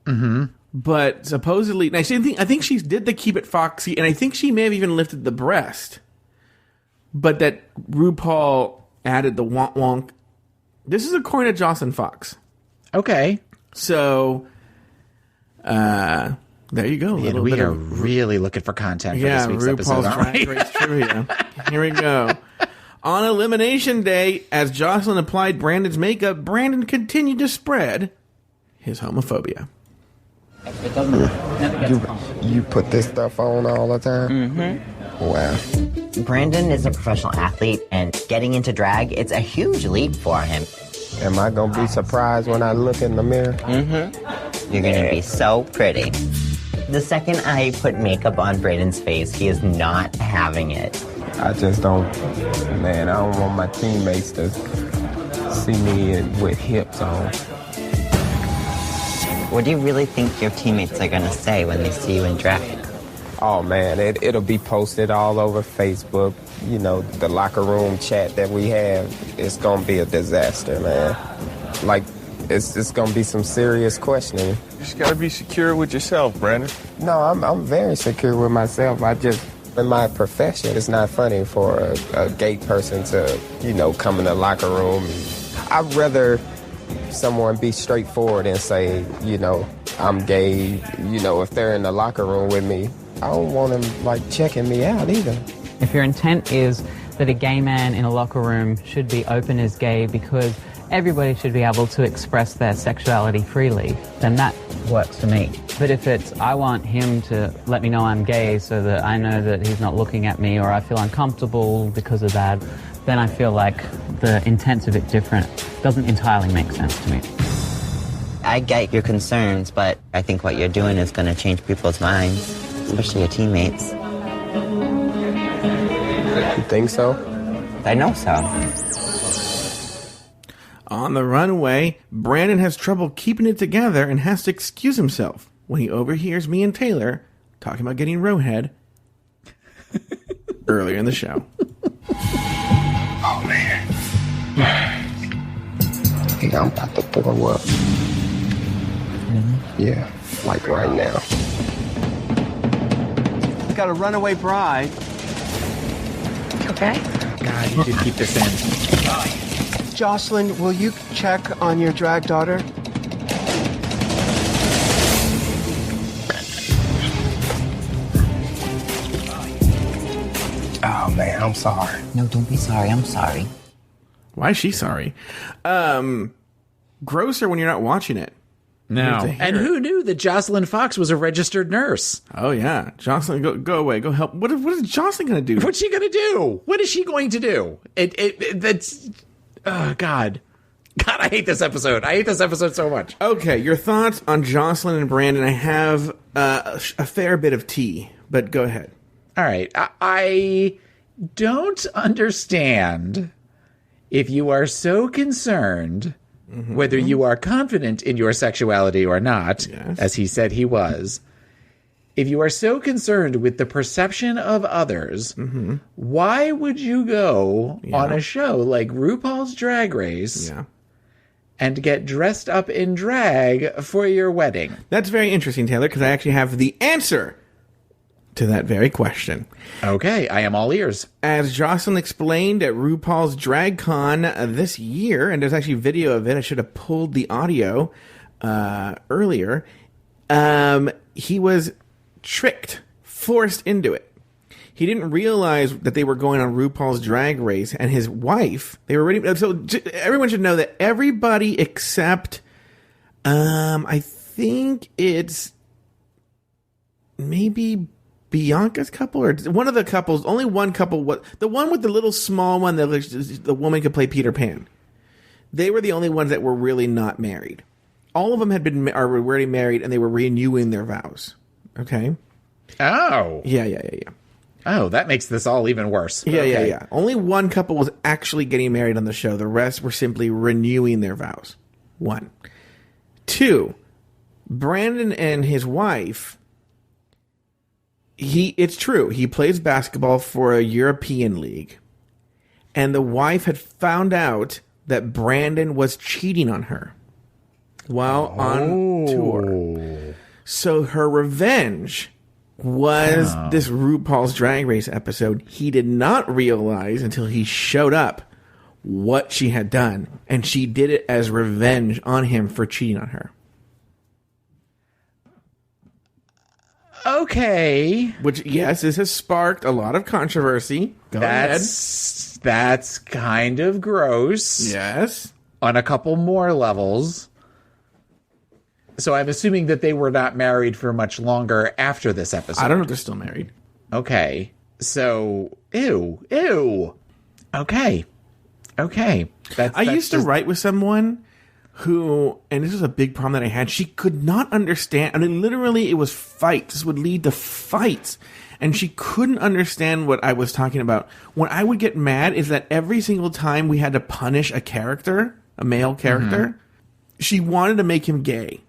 Mm-hmm. But supposedly, I think she did the keep it foxy, and I think she may have even lifted the breast. But that RuPaul added the wonk wonk. This is according to Jocelyn Fox. Okay. So, there you go. Man, we are really looking for content for this week's episode, aren't we? Drag Race Trivia. Here we go. On Elimination Day, as Jocelyn applied Brandon's makeup, Brandon continued to spread his homophobia. You put this stuff on all the time? Mm-hmm. Wow. Brandon is a professional athlete, and getting into drag, it's a huge leap for him. Am I going to be surprised when I look in the mirror? Mm-hmm. You're going to be so pretty. The second I put makeup on Brandon's face, he is not having it. I just don't, man, I don't want my teammates to see me with hips on. What do you really think your teammates are going to say when they see you in drag? Oh, man, it'll be posted all over Facebook. You know, the locker room chat that we have, it's going to be a disaster, man. Like, it's going to be some serious questioning. You just got to be secure with yourself, Brandon. No, I'm very secure with myself. I just In my profession, it's not funny for a gay person to, come in the locker room. I'd rather someone be straightforward and say, I'm gay. If they're in the locker room with me, I don't want them, checking me out either. If your intent is that a gay man in a locker room should be open as gay because everybody should be able to express their sexuality freely, then that works for me. But if it's, I want him to let me know I'm gay so that I know that he's not looking at me or I feel uncomfortable because of that, then I feel like the intent's a bit different. Doesn't entirely make sense to me. I get your concerns, but I think what you're doing is going to change people's minds, especially your teammates. You think so? I know so. On the runway, Brandon has trouble keeping it together and has to excuse himself when he overhears me and Taylor talking about getting rowhead earlier in the show. Oh, man. Yeah, I'm about to throw up. Yeah, like right now. Got a runaway bride. Okay. God, you did keep this in. Jocelyn, will you check on your drag daughter? Oh, man, I'm sorry. No, don't be sorry. I'm sorry. Why is she sorry? Grosser when you're not watching it. No. And who knew that Jocelyn Fox was a registered nurse? Oh, yeah. Jocelyn, go away. Go help. What is Jocelyn going to do? What's she going to do? What is she going to do? That's... Oh, God. God, I hate this episode. I hate this episode so much. Okay, your thoughts on Jocelyn and Brandon. I have a fair bit of tea, but go ahead. All right. I don't understand if you are so concerned whether you are confident in your sexuality or not, as he said he was. If you are so concerned with the perception of others, why would you go on a show like RuPaul's Drag Race and get dressed up in drag for your wedding? That's very interesting, Taylor, because I actually have the answer to that very question. Okay, I am all ears. As Jocelyn explained at RuPaul's Drag Con this year, and there's actually video of it, I should have pulled the audio earlier, he was tricked, forced into it. He didn't realize that they were going on RuPaul's Drag Race, and his wife, they were ready. So everyone should know that everybody except, I think it's maybe Bianca's couple or one of the couples. Only one couple. The one with the little small one that the woman could play Peter Pan. They were the only ones that were really not married. All of them were already married, and they were renewing their vows. Okay. Oh. Yeah. Oh, that makes this all even worse. Yeah. Only one couple was actually getting married on the show. The rest were simply renewing their vows. 1. 2, Brandon and his wife, it's true, he plays basketball for a European league. And the wife had found out that Brandon was cheating on her while on tour. So her revenge was this RuPaul's Drag Race episode. He did not realize until he showed up what she had done. And she did it as revenge on him for cheating on her. Okay. Which, yes, this has sparked a lot of controversy. That's kind of gross. Yes. On a couple more levels. So I'm assuming that they were not married for much longer after this episode. I don't know if they're still married. Okay. So, ew. Okay. I used to write with someone who, and this was a big problem that I had, she could not understand. I mean, literally, it was fights. This would lead to fights. And she couldn't understand what I was talking about. When I would get mad is that every single time we had to punish a character, a male character, she wanted to make him gay.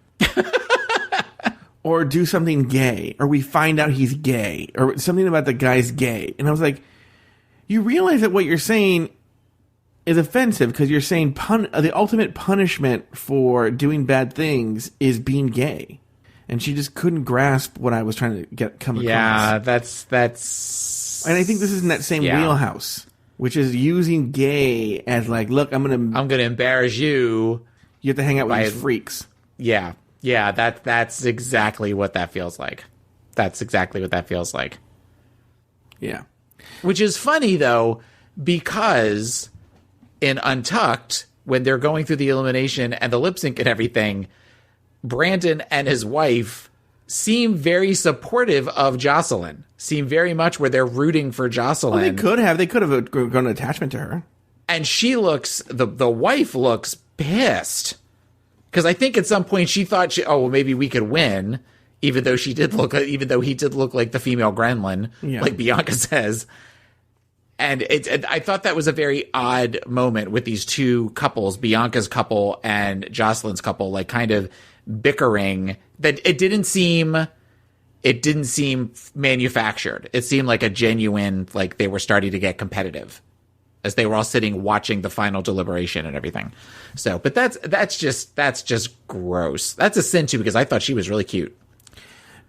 Or do something gay. Or we find out he's gay. Or something about the guy's gay. And I was like, you realize that what you're saying is offensive because you're saying the ultimate punishment for doing bad things is being gay. and she just couldn't grasp what I was trying to come across. Yeah, that's. And I think this is in that same wheelhouse, which is using gay as like, look, I'm gonna embarrass you. You have to hang out with these freaks. Yeah, that's exactly what that feels like. That's exactly what that feels like. Yeah, which is funny though, because in Untucked, when they're going through the elimination and the lip sync and everything, Brandon and his wife seem very supportive of Jocelyn. Seem very much where they're rooting for Jocelyn. Well, they could have grown an attachment to her. And she looks, the wife looks pissed. Because I think at some point she thought, maybe we could win, even though he did look like the female gremlin, like Bianca says. And I thought that was a very odd moment with these two couples, Bianca's couple and Jocelyn's couple, like kind of bickering. That it didn't seem manufactured. It seemed like a genuine, like they were starting to get competitive as they were all sitting watching the final deliberation and everything. So, but that's just gross. That's a sin too, because I thought she was really cute.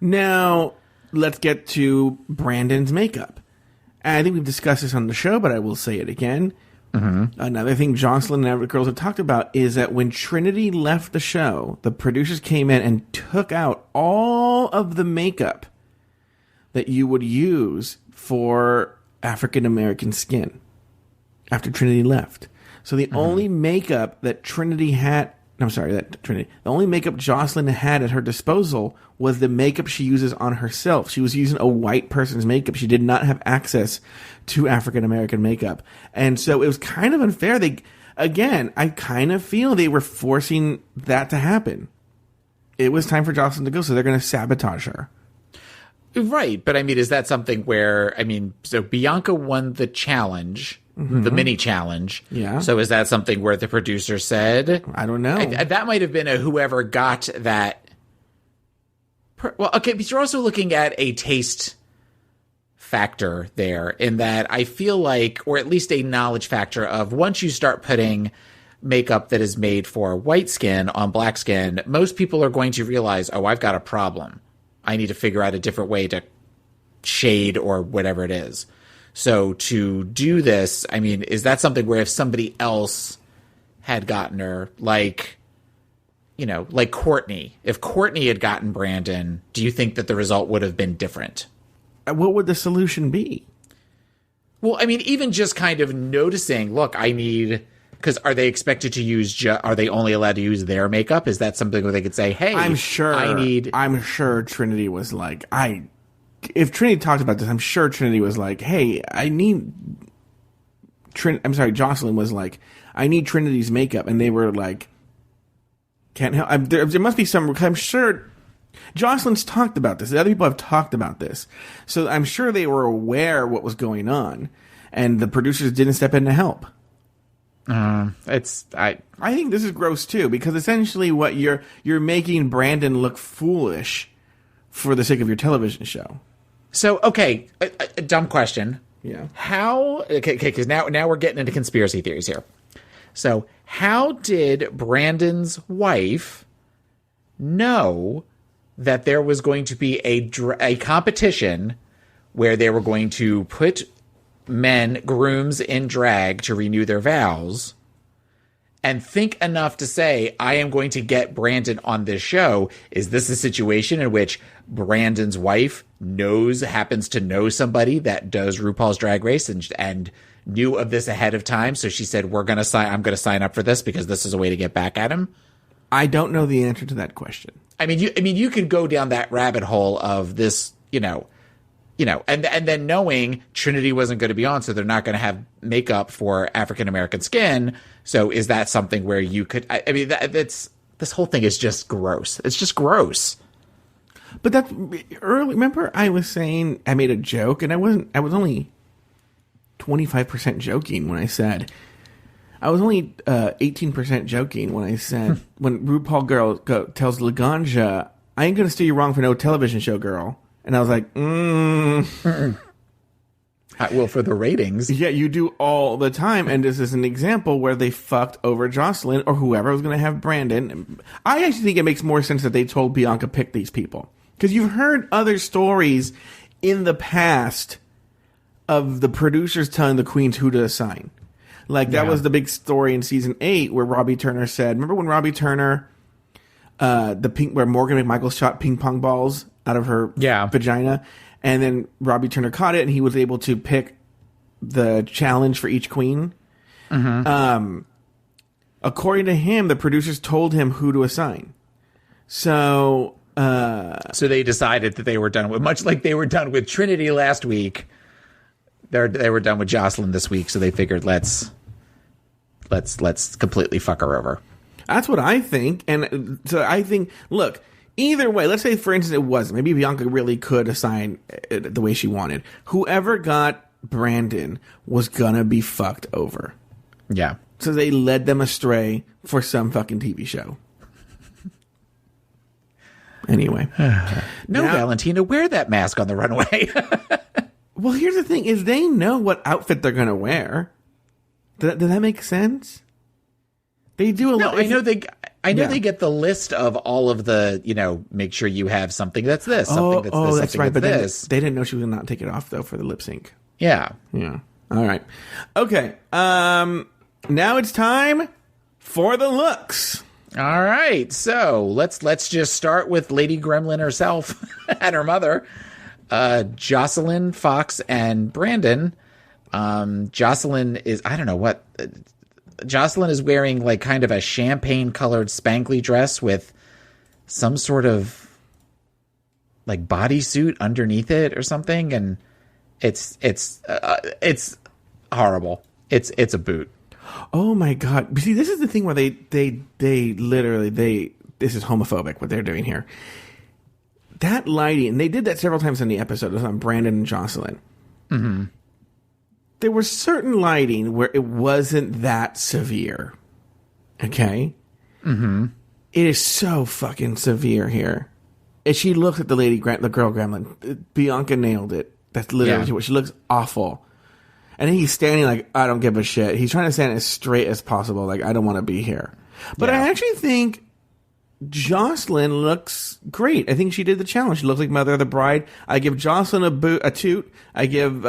Now let's get to Brandon's makeup. I think we've discussed this on the show, but I will say it again. Mm-hmm. Another thing Jocelyn and other girls have talked about is that when Trinity left the show, the producers came in and took out all of the makeup that you would use for African American skin after Trinity left. So the only makeup that the only makeup Jocelyn had at her disposal was the makeup she uses on herself. She was using a white person's makeup. She did not have access to African American makeup. And so it was kind of unfair. I kind of feel they were forcing that to happen. It was time for Jocelyn to go, so they're going to sabotage her. Right. But I mean, is that something where, so Bianca won the challenge. Mm-hmm. The mini challenge. Yeah. So is that something where the producer said? I don't know. That might have been whoever got that. Well, okay, but you're also looking at a taste factor there in that I feel like, or at least a knowledge factor of once you start putting makeup that is made for white skin on black skin, most people are going to realize, I've got a problem. I need to figure out a different way to shade or whatever it is. So to do this, is that something where if somebody else had gotten her, like Courtney, if Courtney had gotten Brandon, do you think that the result would have been different? What would the solution be? Well, even just kind of noticing, look, because are they expected to use, are they only allowed to use their makeup? Is that something where they could say, hey, I'm sure Trinity was like, if Trinity talked about this, I'm sure Trinity was like, hey, Jocelyn was like, I need Trinity's makeup. And they were like, can't help. There must be I'm sure Jocelyn's talked about this. The other people have talked about this. So I'm sure they were aware what was going on. And the producers didn't step in to help. I think this is gross too, because essentially what you're making Brandon look foolish for the sake of your television show. So, okay, a dumb question. Yeah. Because now we're getting into conspiracy theories here. So, how did Brandon's wife know that there was going to be a competition where they were going to put grooms in drag to renew their vows, and think enough to say, I am going to get Brandon on this show? Is this a situation in which Brandon's wife happens to know somebody that does RuPaul's Drag Race and knew of this ahead of time? So she said, I'm going to sign up for this because this is a way to get back at him. I don't know the answer to that question. You could go down that rabbit hole of this, and then knowing Trinity wasn't going to be on, so they're not going to have makeup for African American skin. So is that something where you could? This whole thing is just gross. It's just gross. But that's early. Remember, I was saying I made a joke, and I was only 25% joking when I said. I was only 18% joking when I said when RuPaul tells Laganja, I ain't gonna steer you wrong for no television show, girl. And I was like, Well, for the ratings. Yeah, you do all the time. And this is an example where they fucked over Jocelyn or whoever was going to have Brandon. I actually think it makes more sense that they told Bianca pick these people. Because you've heard other stories in the past of the producers telling the queens who to assign. Like, that was the big story in season 8 where Robbie Turner said, remember when Robbie Turner, where Morgan McMichael shot ping pong balls out of her vagina? And then Robbie Turner caught it, and he was able to pick the challenge for each queen. Mm-hmm. According to him, the producers told him who to assign. So they decided that they were done with, much like they were done with Trinity last week. They were done with Jocelyn this week, so they figured let's completely fuck her over. That's what I think, and so I think, look. Either way, let's say, for instance, it wasn't. Maybe Bianca really could assign it the way she wanted. Whoever got Brandon was gonna be fucked over. Yeah. So they led them astray for some fucking TV show. Anyway. No, now, Valentina, wear that mask on the runway. Well, here's the thing, is they know what outfit they're gonna wear. Does that make sense? They do a lot. I know they get the list of all of the, make sure you have something that's this, something that's this, that's something right. But this. They didn't know she was going to not take it off, though, for the lip sync. Yeah. Yeah. All right. Okay. Now it's time for the looks. All right. So let's just start with Lady Gremlin herself and her mother, Jocelyn, Fox, and Brandon. Jocelyn is, I don't know what... Jocelyn is wearing like kind of a champagne colored spangly dress with some sort of like bodysuit underneath it or something. And it's horrible. It's a boot. Oh my God. See, this is the thing where they literally, this is homophobic what they're doing here. That lighting, and they did that several times in the episode. It was on Brandon and Jocelyn. Mm-hmm. There was certain lighting where it wasn't that severe. Okay? Mm-hmm. It is so fucking severe here. And she looks at the girl gremlin. Bianca nailed it. That's literally what she looks awful. And then he's standing like, I don't give a shit. He's trying to stand as straight as possible. Like, I don't want to be here. But I actually think Jocelyn looks great. I think she did the challenge. She looks like Mother of the Bride. I give Jocelyn a toot. I give...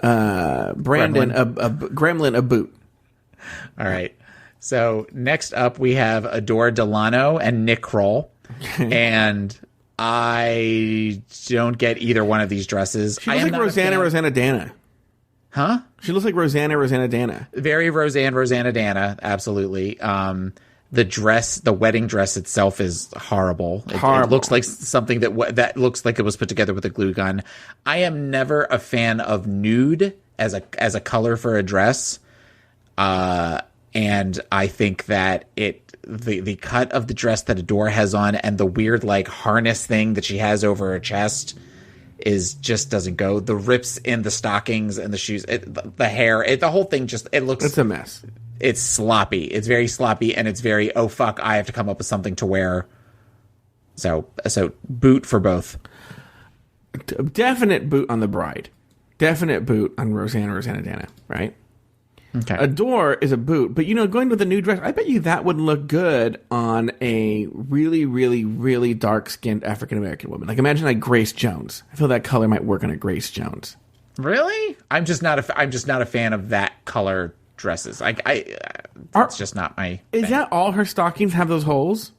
Brandon Gremlin a boot. All right. So next up we have Adore Delano and Nick Kroll. And I don't get either one of these dresses. She looks like Rosanna Dana. Huh? She looks like Rosanna Dana. Very Rosanna Dana, absolutely. The wedding dress itself is horrible. It looks like something that looks like it was put together with a glue gun. I am never a fan of nude as a color for a dress. And I think that the cut of the dress that Adore has on and the weird like harness thing that she has over her chest just doesn't go. The rips in the stockings and the shoes, the hair, the whole thing it's a mess. It's sloppy. It's very sloppy, and it's very, oh, fuck, I have to come up with something to wear. So boot for both. Definite boot on the bride. Definite boot on Rosanna Dana, right? Okay. Adore is a boot, but, going with a new dress, I bet you that would look good on a really, really, really dark-skinned African-American woman. Like, imagine, like, Grace Jones. I feel that color might work on a Grace Jones. Really? I'm just not a fan of that color dresses. It's just not my Is thing. that all her stockings have those holes?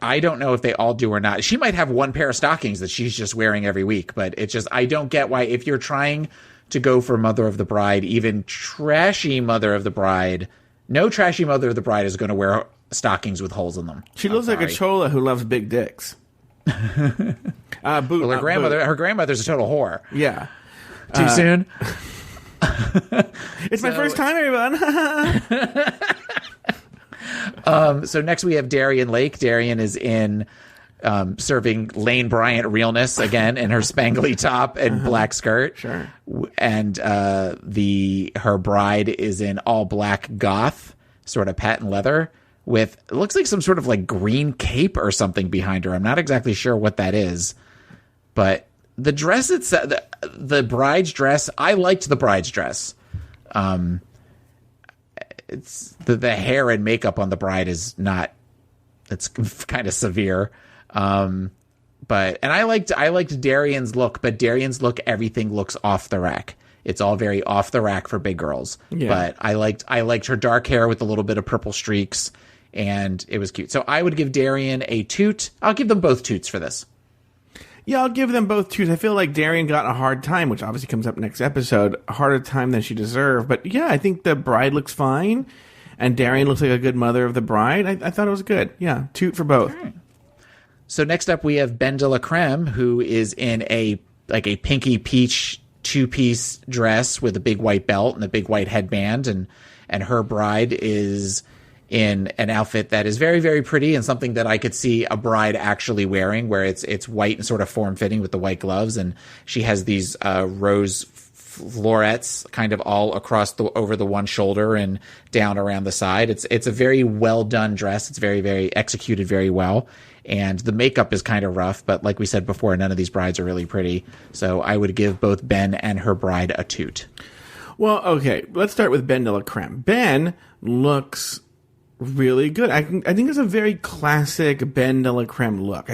I don't know if they all do or not. She might have one pair of stockings that she's just wearing every week, but it's just, I don't get why, if you're trying to go for Mother of the Bride, even trashy Mother of the Bride, no trashy Mother of the Bride is going to wear stockings with holes in them. She looks like a chola who loves big dicks. Boot. Well, her grandmother's a total whore. Yeah. Too soon? It's my first time, everyone. So next we have Darian Lake. Darian is in serving Lane Bryant realness again in her spangly top and black skirt. Sure. And her bride is in all black goth, sort of patent leather with, it looks like some sort of like green cape or something behind her. I'm not exactly sure what that is, but The dress itself, the bride's dress, I liked the bride's dress. It's the hair and makeup on the bride is not, it's kind of severe. But I liked Darian's look, but Darian's look, everything looks off the rack. It's all very off the rack for big girls. Yeah. But I liked her dark hair with a little bit of purple streaks, and it was cute. So I would give Darian a toot. I'll give them both toots for this. Yeah, I'll give them both toots. I feel like Darian got a hard time, which obviously comes up next episode, a harder time than she deserved. But yeah, I think the bride looks fine, and Darian looks like a good mother of the bride. I thought it was good. Yeah, toot for both. All right. So next up, we have Ben de la Creme, who is in a pinky peach 2-piece dress with a big white belt and a big white headband, and her bride is in an outfit that is very, very pretty and something that I could see a bride actually wearing, where it's white and sort of form-fitting with the white gloves, and she has these rose florets kind of all across over the one shoulder and down around the side. It's a very well done dress. It's very, very executed very well. And the makeup is kind of rough, but like we said before, none of these brides are really pretty. So I would give both Ben and her bride a toot. Well, okay, let's start with Ben de la Creme. Ben looks really good. I think it's a very classic Ben de la Creme look.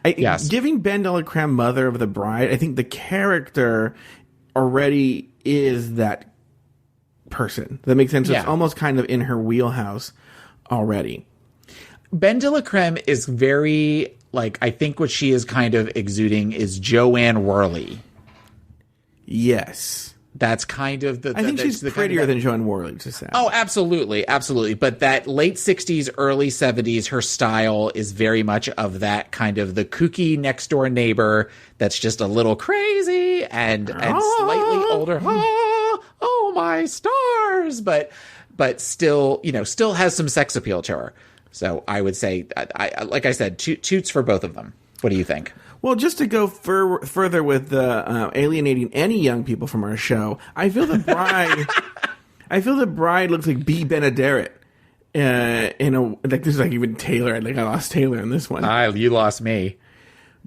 Yes. Giving Ben de la Creme mother of the bride, I think the character already is that person. That makes sense. Yeah. It's almost kind of in her wheelhouse already. Ben de la Creme is very, I think what she is kind of exuding is Joanne Worley. Yes. That's kind of I think she's prettier than Joanne Worley, to say. Oh, absolutely. Absolutely. But that late 60s, early 70s, her style is very much of that kind of the kooky next door neighbor that's just a little crazy and slightly older. Oh, my stars. But still, still has some sex appeal to her. So I would say, like I said, toots for both of them. What do you think? Well, just to go further with alienating any young people from our show, I feel the bride looks like B. Benaderet. This is even Taylor. I lost Taylor in this one. You lost me.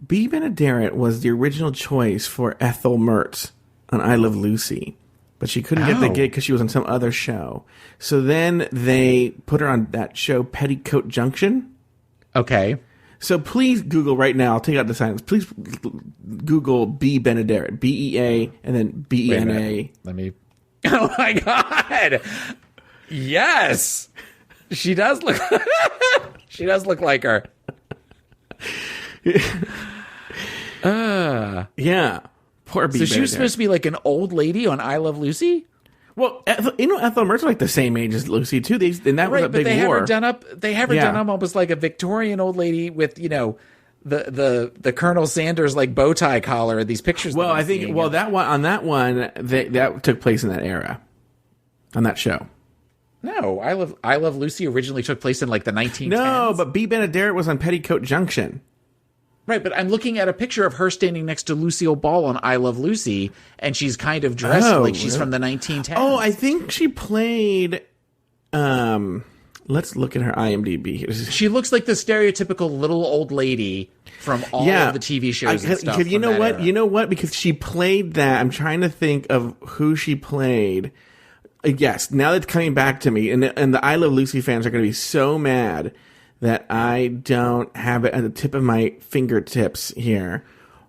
B. Benaderet was the original choice for Ethel Mertz on I Love Lucy. But she couldn't get the gig because she was on some other show. So then they put her on that show, Petticoat Junction. Okay. So please Google right now. I'll take out the silence. Please Google B. Benaderet. B-E-A and then B-E-N-A. Let me... Oh, my God. Yes. She does look... She does look like her. Yeah. Poor B. So she was supposed to be like an old lady on I Love Lucy? Well, Ethel Mertz was the same age as Lucy, too. And that was a big war. They have her done up almost like a Victorian old lady with, the Colonel Sanders bow tie collar. These pictures. Well, I think that took place in that era, on that show. No, I Love Lucy originally took place in the 1910s. No, but B. Benaderet was on Petticoat Junction. Right, but I'm looking at a picture of her standing next to Lucille Ball on I Love Lucy, and she's kind of dressed like she's from the 1910s. Oh, I think she played... let's look at her IMDb. She looks like the stereotypical little old lady from all of the TV shows and stuff. You know what? Era. You know what? Because she played that. I'm trying to think of who she played. Yes, now that's coming back to me, and the I Love Lucy fans are going to be so mad that I don't have it at the tip of my fingertips here.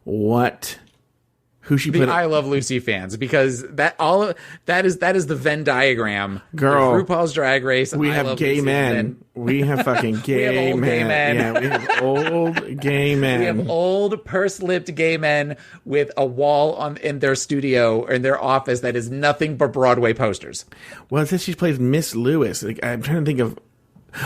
Who she put? The I Love Lucy fans, because that is the Venn diagram. Girl, RuPaul's Drag Race. We have gay men. We have fucking gay men. Yeah, we have old gay men. We have old purse-lipped gay men with a wall in their studio or in their office that is nothing but Broadway posters. Well, it says she plays Miss Lewis. I'm trying to think of.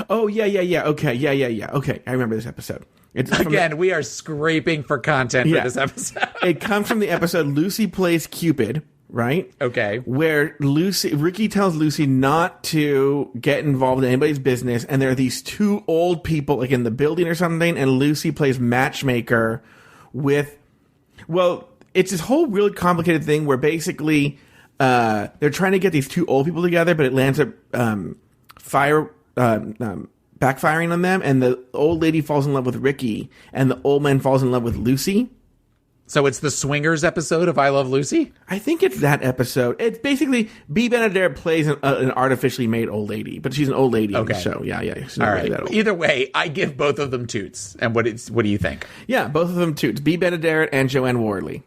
Oh, yeah. Okay, yeah. Okay, I remember this episode. We are scraping for content for this episode. It comes from the episode Lucy Plays Cupid, right? Okay. Where Ricky tells Lucy not to get involved in anybody's business, and there are these two old people in the building or something, and Lucy plays matchmaker with... Well, it's this whole really complicated thing where basically they're trying to get these two old people together, but it lands up backfiring on them, and the old lady falls in love with Ricky, and the old man falls in love with Lucy. So it's the swingers episode of I Love Lucy? I think it's that episode. It's basically B. Benaderet plays an artificially made old lady, but she's an old lady in the show. Yeah. She's not really that old. Either way, I give both of them toots. And what do you think? Yeah, both of them toots. B. Benaderet and Joanne Wardley.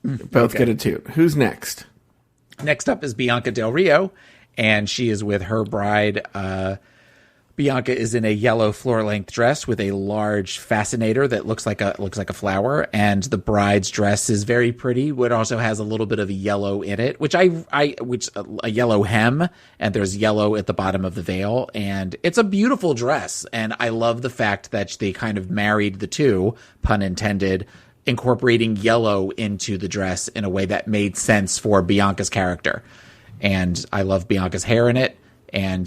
Both get a toot. Who's next? Next up is Bianca Del Rio, and she is with her bride. Bianca is in a yellow floor-length dress with a large fascinator that looks like a flower, and the bride's dress is very pretty. It also has a little bit of yellow in it, which a yellow hem, and there's yellow at the bottom of the veil, and it's a beautiful dress. And I love the fact that they kind of married the two, pun intended, incorporating yellow into the dress in a way that made sense for Bianca's character. And I love Bianca's hair in it. And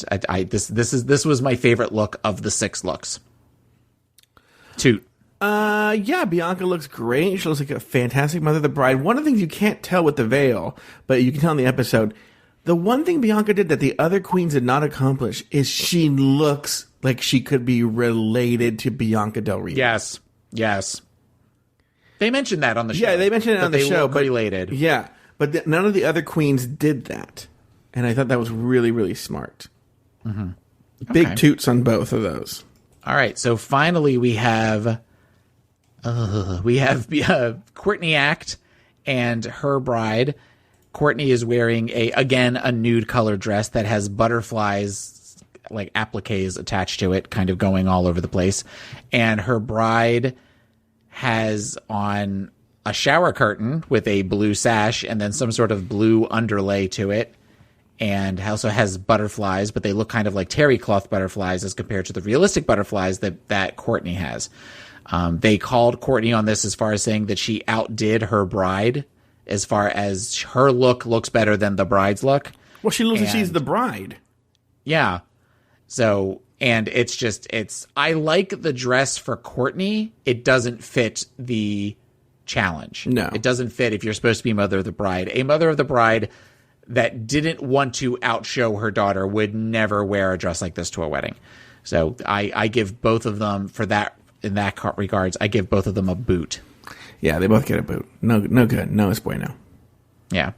this was my favorite look of the 6 looks. Toot. Yeah, Bianca looks great. She looks like a fantastic mother of the bride. One of the things you can't tell with the veil, but you can tell in the episode, the one thing Bianca did that the other queens did not accomplish is she looks like she could be related to Bianca Del Rio. Yes. They mentioned that on the show. Yeah, they mentioned it on the show. But related. Yeah, but none of the other queens did that. And I thought that was really, really smart. Mm-hmm. Big toots on both of those. All right, so finally we have Courtney Act and her bride. Courtney is wearing a nude colored dress that has butterflies, like appliques attached to it, kind of going all over the place. And her bride has on a shower curtain with a blue sash and then some sort of blue underlay to it. And also has butterflies, but they look kind of like terry cloth butterflies as compared to the realistic butterflies that Courtney has. They called Courtney on this as far as saying that she outdid her bride as far as her look looks better than the bride's look. Well, she looks like she's the bride. Yeah. So, and I like the dress for Courtney. It doesn't fit the challenge. No. It doesn't fit if you're supposed to be mother of the bride. A mother of the bride that didn't want to outshow her daughter would never wear a dress like this to a wedding. So I give both of them for that, in that regards, I give both of them a boot. Yeah, they both get a boot. No good. No es bueno. Yeah.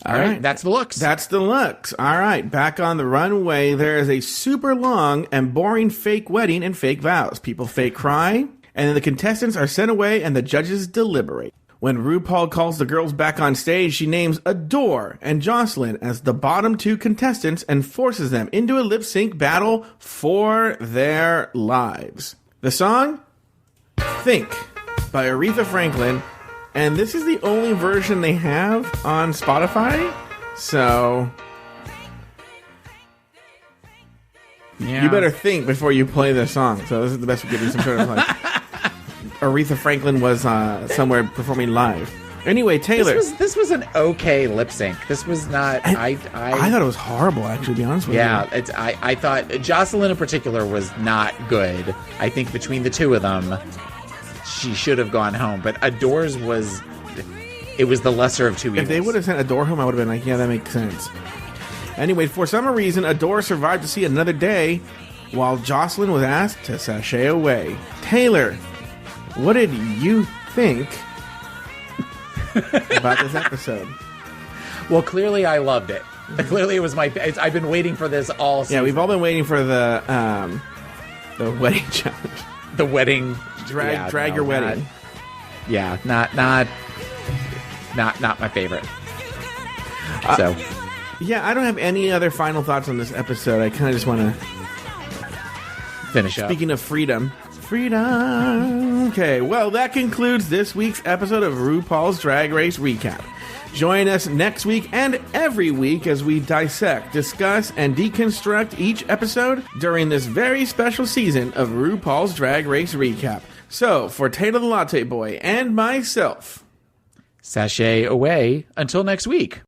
All right. That's the looks. That's the looks. All right. Back on the runway, there is a super long and boring fake wedding and fake vows. People fake cry, and then the contestants are sent away and the judges deliberate. When RuPaul calls the girls back on stage, she names Adore and Jocelyn as the bottom 2 contestants and forces them into a lip-sync battle for their lives. The song? Think by Aretha Franklin, and this is the only version they have on Spotify, so you better think before you play the song. So this is the best we give you some sort of like... Aretha Franklin was somewhere performing live. Anyway, Taylor. This was an okay lip sync. This was not. I thought it was horrible. Actually, to be honest with you. Yeah, I thought Jocelyn in particular was not good. I think between the two of them, she should have gone home. But Adore's was the lesser of two evils. If they would have sent Adore home, I would have been like, yeah, that makes sense. Anyway, for some reason, Adore survived to see another day, while Jocelyn was asked to sashay away. Taylor, what did you think about this episode? Well, clearly I loved it. Clearly it was I've been waiting for this all season. Yeah, we've all been waiting for the wedding challenge. The wedding. Drag your wedding. Not my favorite. So. Yeah, I don't have any other final thoughts on this episode. I kind of just want to finish up. Speaking of freedom. Okay, well, that concludes this week's episode of RuPaul's Drag Race Recap. Join us next week and every week as we dissect, discuss, and deconstruct each episode during this very special season of RuPaul's Drag Race Recap. So, for Taylor the Latte Boy and myself, sashay away until next week.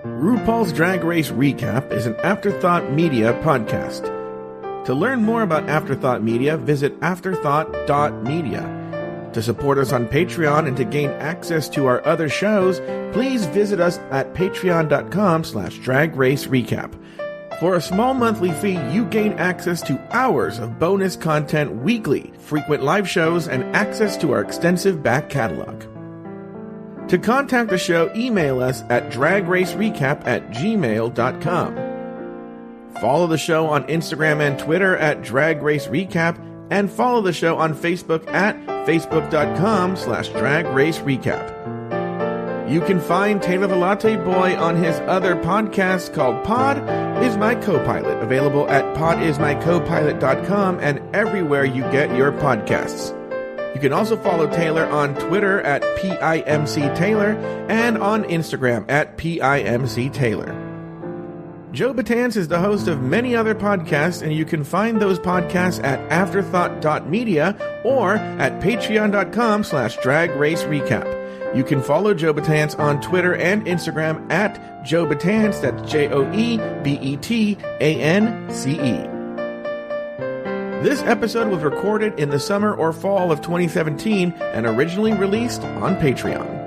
RuPaul's Drag Race Recap is an Afterthought Media podcast. To learn more about Afterthought Media, visit afterthought.media. To support us on Patreon and to gain access to our other shows, please visit us at patreon.com/dragracerecap. For a small monthly fee, you gain access to hours of bonus content weekly, frequent live shows, and access to our extensive back catalog. To contact the show, email us at dragracerecap@gmail.com. Follow the show on Instagram and Twitter at Drag Race Recap, and follow the show on Facebook at facebook.com/Drag Race Recap. You can find Taylor the Latte Boy on his other podcast called Pod Is My Co-Pilot, available at podismycopilot.com and everywhere you get your podcasts. You can also follow Taylor on Twitter at PIMCTaylor and on Instagram at PIMCTaylor. Joe Betance is the host of many other podcasts, and you can find those podcasts at afterthought.media or at patreon.com/dragracerecap. You can follow Joe Betance on Twitter and Instagram at Joe Betance, that's JoeBetance. This episode was recorded in the summer or fall of 2017 and originally released on Patreon.